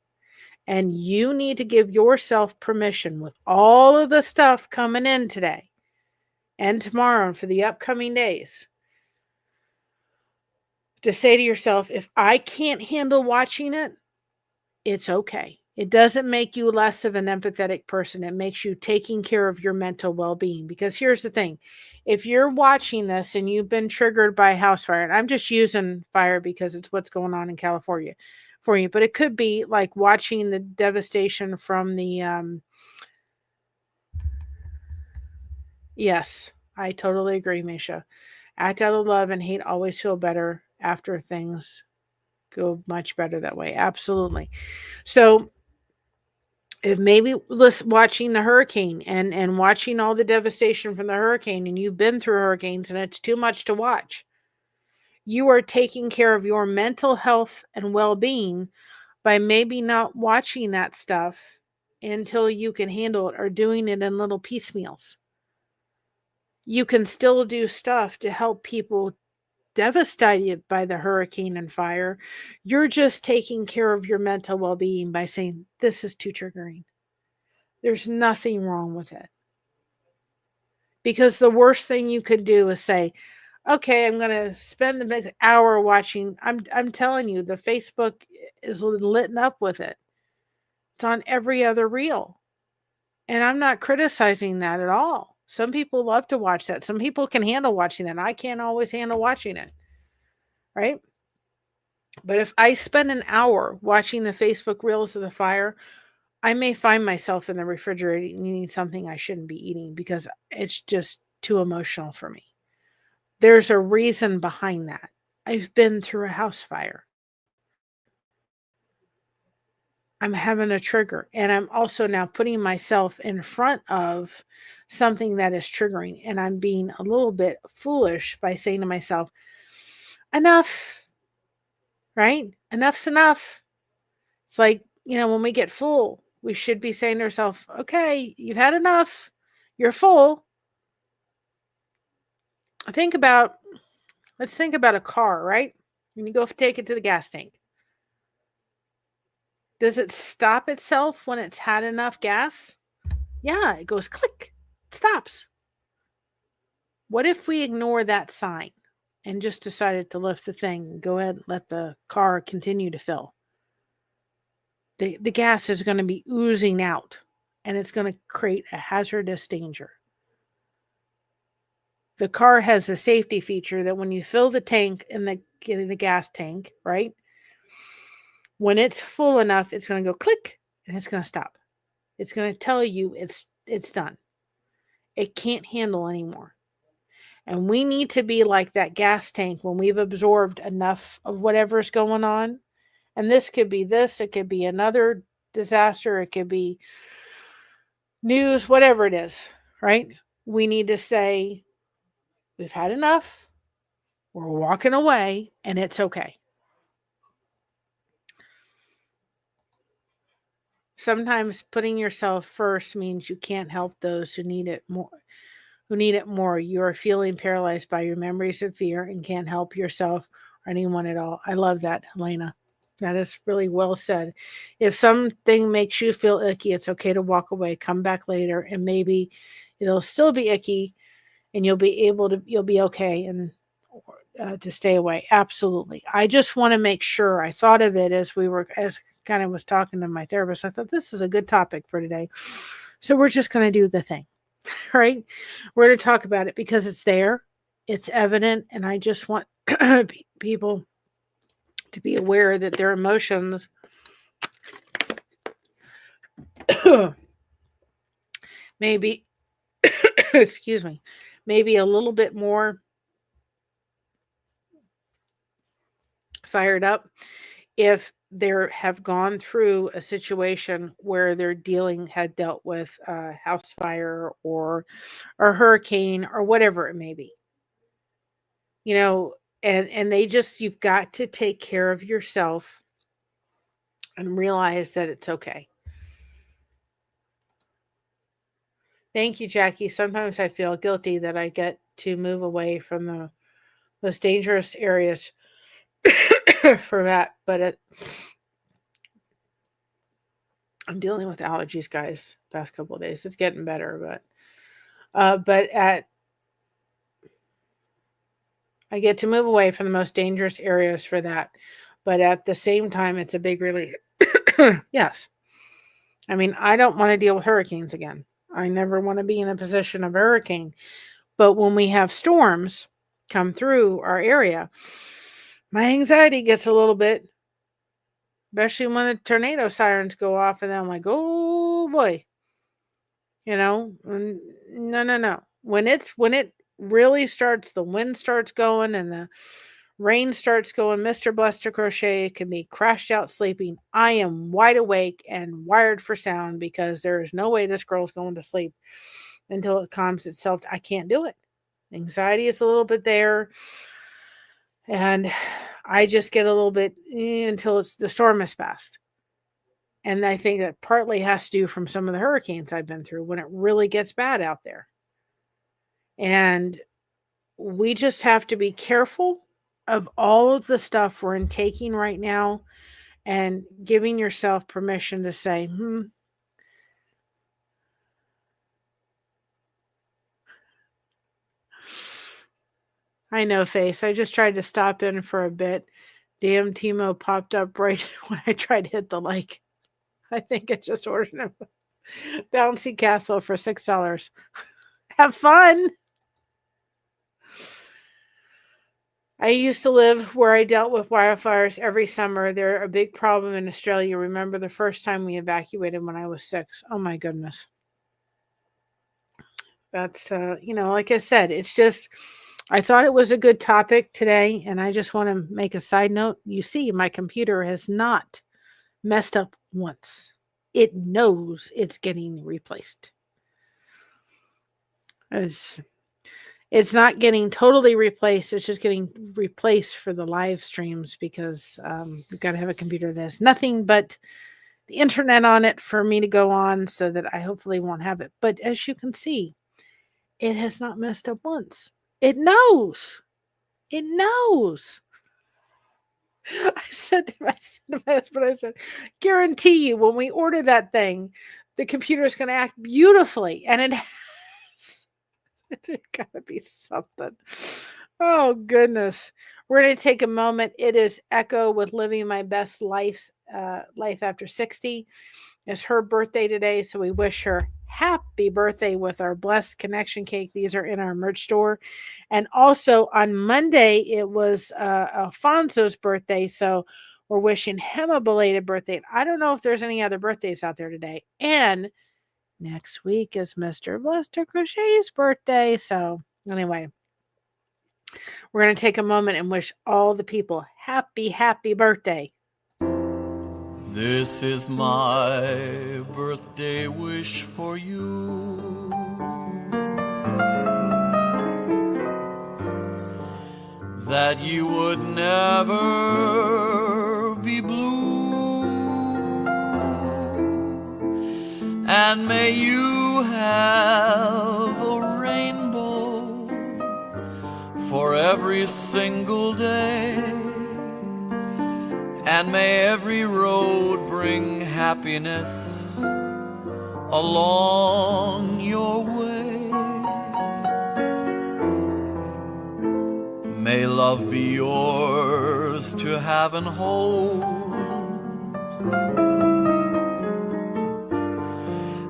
And you need to give yourself permission with all of the stuff coming in today and tomorrow and for the upcoming days to say to yourself, if I can't handle watching it, it's okay. It doesn't make you less of an empathetic person. It makes you taking care of your mental well-being. Because here's the thing. If you're watching this and you've been triggered by a house fire, and I'm just using fire because it's what's going on in California for you, but it could be like watching the devastation from the, yes, I totally agree, Misha. Act out of love and hate always feel better after things go much better that way. Absolutely. So if maybe watching the hurricane and watching all the devastation from the hurricane, and you've been through hurricanes and it's too much to watch, you are taking care of your mental health and well-being by maybe not watching that stuff until you can handle it, or doing it in little piecemeals. You can still do stuff to help people devastated by the hurricane and fire. You're just taking care of your mental well-being by saying, this is too triggering. There's nothing wrong with it. Because the worst thing you could do is say, okay, I'm going to spend the next hour watching. I'm telling you, the Facebook is lit up with it. It's on every other reel. And I'm not criticizing that at all. Some people love to watch that. Some people can handle watching that. I can't always handle watching it. Right? But if I spend an hour watching the Facebook reels of the fire, I may find myself in the refrigerator eating something I shouldn't be eating because it's just too emotional for me. There's a reason behind that. I've been through a house fire. I'm having a trigger, and I'm also now putting myself in front of something that is triggering, and I'm being a little bit foolish by saying to myself, enough, right? Enough's enough. It's like, when we get full, we should be saying to ourselves, okay, you've had enough. You're full. Let's think about a car, right? When you go take it to the gas tank, does it stop itself when it's had enough gas? Yeah, it goes click, it stops. What if we ignore that sign and just decided to lift the thing and go ahead and let the car continue to fill? The gas is going to be oozing out and it's going to create a hazardous danger. The car has a safety feature that when you fill the tank in the gas tank, right? When it's full enough, it's going to go click and it's going to stop. It's going to tell you it's done. It can't handle anymore. And we need to be like that gas tank when we've absorbed enough of whatever's going on. And this could be this, it could be another disaster, it could be news, whatever it is, right? We need to say, we've had enough, we're walking away, and it's okay. Sometimes putting yourself first means you can't help those who need it more. You are feeling paralyzed by your memories of fear and can't help yourself or anyone at all. I love that, Helena. That is really well said. If something makes you feel icky, it's okay to walk away. Come back later, and maybe it'll still be icky, and you'll be okay and to stay away. Absolutely. I just want to make sure. I thought of it as kind of was talking to my therapist. I thought this is a good topic for today. So we're just going to do the thing. Right? We're going to talk about it because it's there, it's evident, and I just want people to be aware that their emotions maybe, excuse me, maybe a little bit more fired up if they have gone through a situation where had dealt with a house fire or a hurricane or whatever it may be. And you've got to take care of yourself and realize that it's okay. Thank you, Jackie. Sometimes I feel guilty that I get to move away from the most dangerous areas for that, but I'm dealing with allergies, guys. Past couple of days, it's getting better, but I get to move away from the most dangerous areas for that, but at the same time, it's a big relief. Yes, I mean I don't want to deal with hurricanes again. I never want to be in a position of a hurricane, but when we have storms come through our area, my anxiety gets a little bit, especially when the tornado sirens go off, and then I'm like, oh boy, no. When it really starts, the wind starts going and the rain starts going, Mr. Blester Crochet can be crashed out sleeping. I am wide awake and wired for sound because there is no way this girl's going to sleep until it calms itself. I can't do it. Anxiety is a little bit there. And I just get a little bit until the storm has passed. And I think that partly has to do from some of the hurricanes I've been through when it really gets bad out there. And we just have to be careful of all of the stuff we're taking right now and giving yourself permission to say, I know, Face. I just tried to stop in for a bit. Damn, Timo popped up right when I tried to hit the like. I think I just ordered a bouncy castle for $6. Have fun. I used to live where I dealt with wildfires every summer. They're a big problem in Australia. Remember the first time we evacuated when I was 6? Oh my goodness. That's, like I said, it's just, I thought it was a good topic today. And I just want to make a side note. You see, my computer has not messed up once. It knows it's getting replaced. It's not getting totally replaced. It's just getting replaced for the live streams because we've got to have a computer that has nothing but the internet on it for me to go on so that I hopefully won't have it. But as you can see, it has not messed up once. It knows. It knows. I said to my husband, I said, guarantee you when we order that thing, the computer is going to act beautifully. And it has. There's got to be something. Oh, goodness. We're going to take a moment. It is Echo with Living My Best Life After 60. It's her birthday today, so we wish her happy birthday with our blessed connection cake. These are in our merch store. And also on Monday, it was Alfonso's birthday, so we're wishing him a belated birthday. I don't know if there's any other birthdays out there today. And next week is Mr. Buster Crochet's birthday. So anyway, we're going to take a moment and wish all the people happy birthday. This is my birthday wish for you. That you would never be blue. And may you have a rainbow for every single day. And may every road bring happiness along your way. May love be yours to have and hold.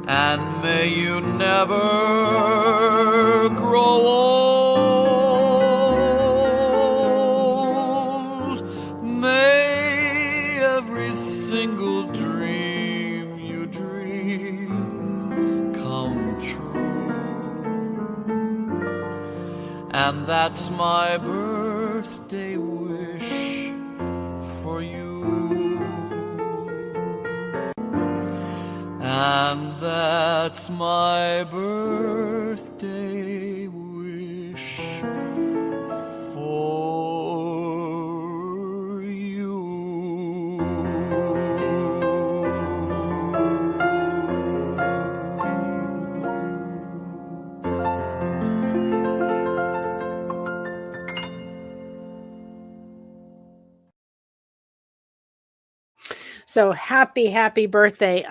And may you never grow old. May every single dream you dream come true. And that's my birthday wish for you. And that's my birthday wish for you. So happy birthday.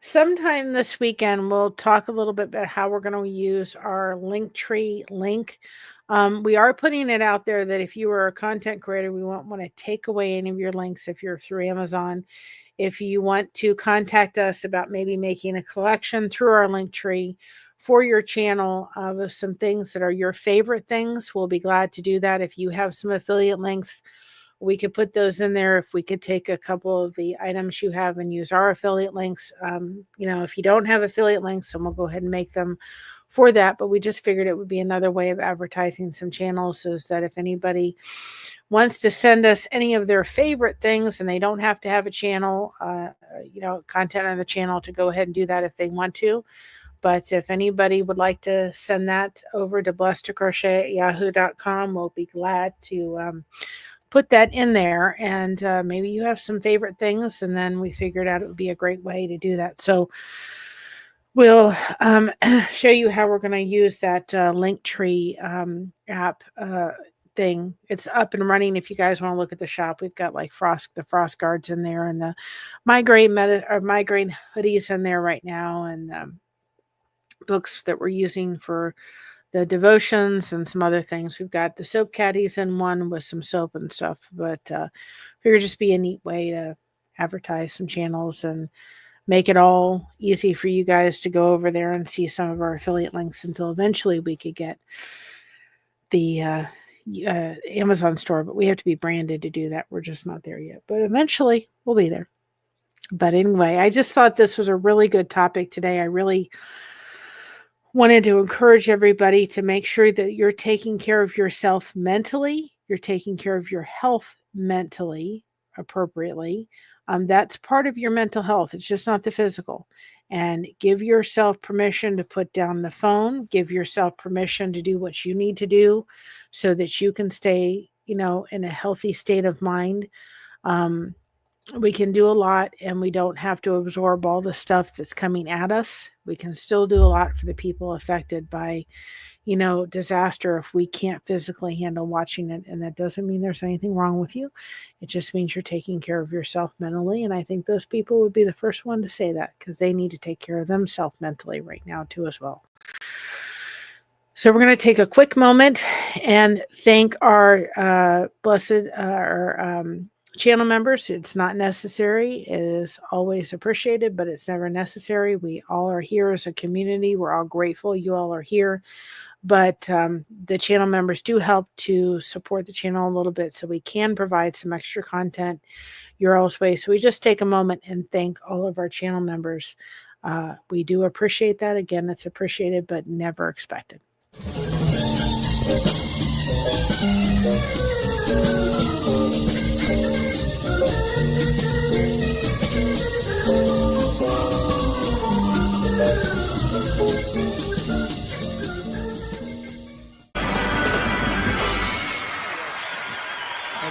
Sometime this weekend, we'll talk a little bit about how we're going to use our Linktree link. We are putting it out there that if you are a content creator, we won't want to take away any of your links if you're through Amazon. If you want to contact us about maybe making a collection through our Linktree for your channel of some things that are your favorite things, we'll be glad to do that. If you have some affiliate links, we could put those in there. If we could take a couple of the items you have and use our affiliate links. If you don't have affiliate links, then we'll go ahead and make them for that. But we just figured it would be another way of advertising some channels, so that if anybody wants to send us any of their favorite things, and they don't have to have a channel, content on the channel, to go ahead and do that if they want to. But if anybody would like to send that over to blessedtocrochet@yahoo.com, we'll be glad to put that in there. And maybe you have some favorite things, and then we figured out it would be a great way to do that. So we'll show you how we're going to use that Linktree app thing. It's up and running. If you guys want to look at the shop, we've got like the frost guards in there, and the migraine hoodies in there right now, and books that we're using for the devotions and some other things. We've got the soap caddies in one with some soap and stuff, but figured just be a neat way to advertise some channels and make it all easy for you guys to go over there and see some of our affiliate links until eventually we could get the Amazon store, but we have to be branded to do that. We're just not there yet, but eventually we'll be there. But anyway, I just thought this was a really good topic today. I really wanted to encourage everybody to make sure that you're taking care of yourself mentally, you're taking care of your health mentally appropriately. That's part of your mental health. It's just not the physical. And give yourself permission to put down the phone, give yourself permission to do what you need to do so that you can stay, in a healthy state of mind. We can do a lot and we don't have to absorb all the stuff that's coming at us. We can still do a lot for the people affected by, disaster if we can't physically handle watching it. And that doesn't mean there's anything wrong with you. It just means you're taking care of yourself mentally. And I think those people would be the first one to say that because they need to take care of themselves mentally right now too as well. So we're going to take a quick moment and thank our channel members. It's not necessary. It is always appreciated, but it's never necessary. We all are here as a community. We're all grateful you all are here. But the channel members do help to support the channel a little bit so we can provide some extra content your all's way. So we just take a moment and thank all of our channel members. We do appreciate that. Again, it's appreciated, but never expected.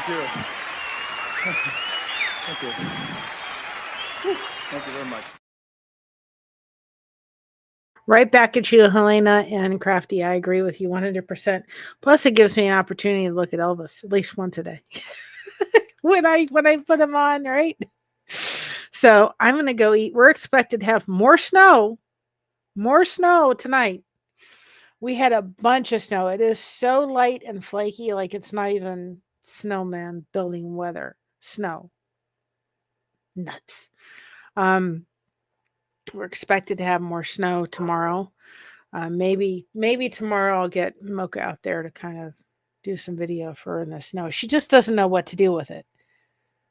Thank you. Thank you. Thank you very much. Right back at you, Helena and Crafty. I agree with you 100%. Plus, it gives me an opportunity to look at Elvis at least once a day when I put him on, right? So I'm going to go eat. We're expected to have more snow tonight. We had a bunch of snow. It is so light and flaky, like it's not even snowman building weather. Snow. Nuts. We're expected to have more snow tomorrow. Maybe tomorrow I'll get Mocha out there to kind of do some video for her in the snow. She just doesn't know what to do with it.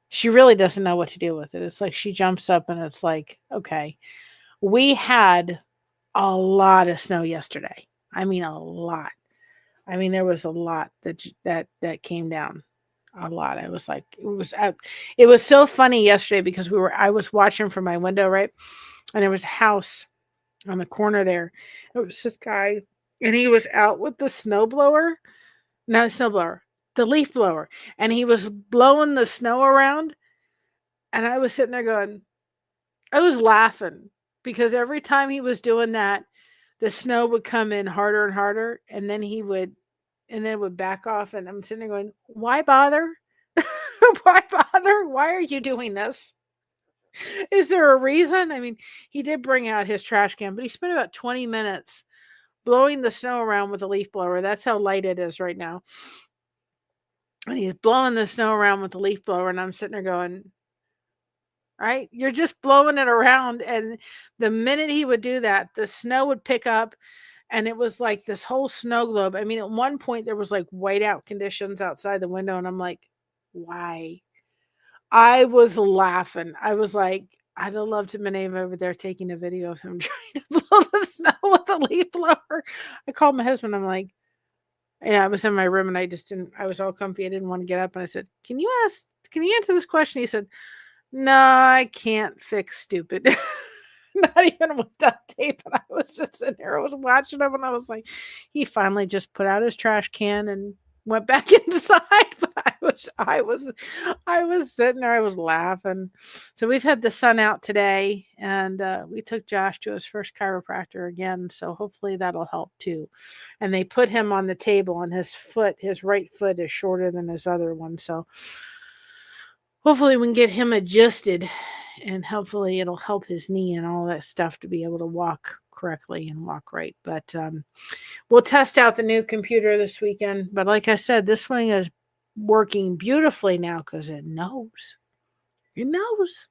She really doesn't know what to do with it. It's like she jumps up and it's like, okay. We had a lot of snow yesterday. I mean, a lot. I mean, there was a lot that came down. A lot. I was like, it was so funny yesterday because I was watching from my window, right? And there was a house on the corner there. It was this guy, and he was out with the snowblower. Not the snowblower, the leaf blower. And he was blowing the snow around. And I was sitting there going, I was laughing because every time he was doing that, the snow would come in harder and harder. And then it would back off. And I'm sitting there going, why bother? Why bother? Why are you doing this? Is there a reason? I mean, he did bring out his trash can, but he spent about 20 minutes blowing the snow around with a leaf blower. That's how light it is right now. And he's blowing the snow around with the leaf blower, and I'm sitting there going, right? You're just blowing it around. And the minute he would do that, the snow would pick up, and it was like this whole snow globe. I mean, at one point, there was like whiteout conditions outside the window, and I'm like, why? I was laughing. I was like, I'd have loved to have been over there taking a video of him trying to blow the snow with a leaf blower. I called my husband. I'm like, I was in my room and I was all comfy. I didn't want to get up. And I said, can you answer this question? He said, no, I can't fix stupid. Not even with duct tape. And I was just sitting there. I was watching him and I was like, he finally just put out his trash can and went back inside. But I was sitting there. I was laughing. So we've had the sun out today, and we took Josh to his first chiropractor again. So hopefully that'll help too. And they put him on the table, and his right foot is shorter than his other one. So hopefully we can get him adjusted, and hopefully it'll help his knee and all that stuff to be able to walk correctly and walk right. But we'll test out the new computer this weekend. But like I said, this one is working beautifully now because it knows. It knows.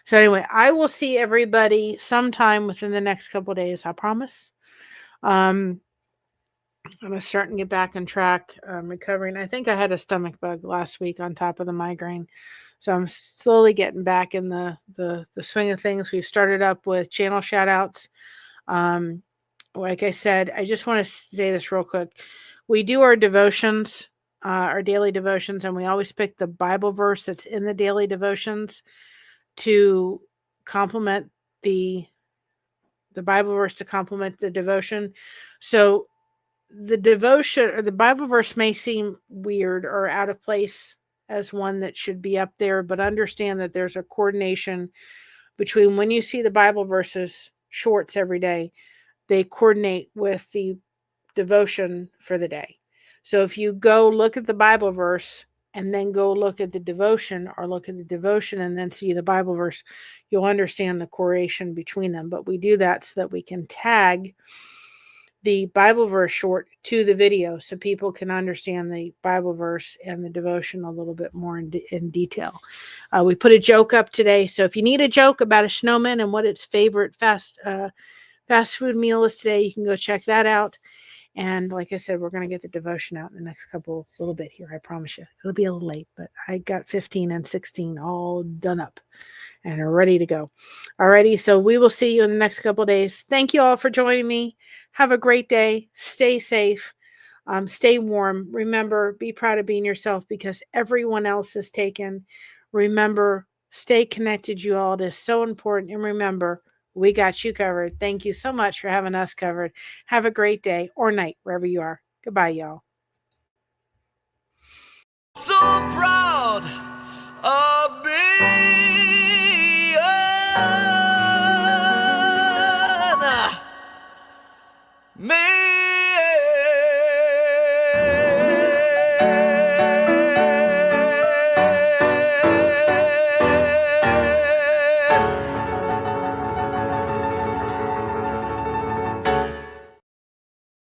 So anyway, I will see everybody sometime within the next couple of days. I promise. I'm starting to get back on track. Recovering. I think I had a stomach bug last week on top of the migraine. So I'm slowly getting back in the swing of things. We've started up with channel shout outs. Like I said, I just want to say this real quick. We do our devotions, our daily devotions, and we always pick the Bible verse that's in the daily devotions to complement the Bible verse to complement the devotion. So the devotion or the Bible verse may seem weird or out of place as one that should be up there, but understand that there's a coordination between when you see the Bible verses shorts every day, they coordinate with the devotion for the day. So if you go look at the Bible verse and then go look at the devotion, or look at the devotion and then see the Bible verse, you'll understand the correlation between them. But we do that so that we can tag the Bible verse short to the video so people can understand the Bible verse and the devotion a little bit more in detail. We put a joke up today. So if you need a joke about a snowman and what its favorite fast food meal is today, you can go check that out. And like I said, we're going to get the devotion out in the next little bit here. I promise you. It'll be a little late, but I got 15 and 16 all done up and are ready to go. Alrighty, so we will see you in the next couple of days. Thank you all for joining me. Have a great day. Stay safe. Stay warm. Remember, be proud of being yourself because everyone else is taken. Remember, stay connected, you all. It is so important. And remember, we got you covered. Thank you so much for having us covered. Have a great day or night, wherever you are. Goodbye, y'all. So proud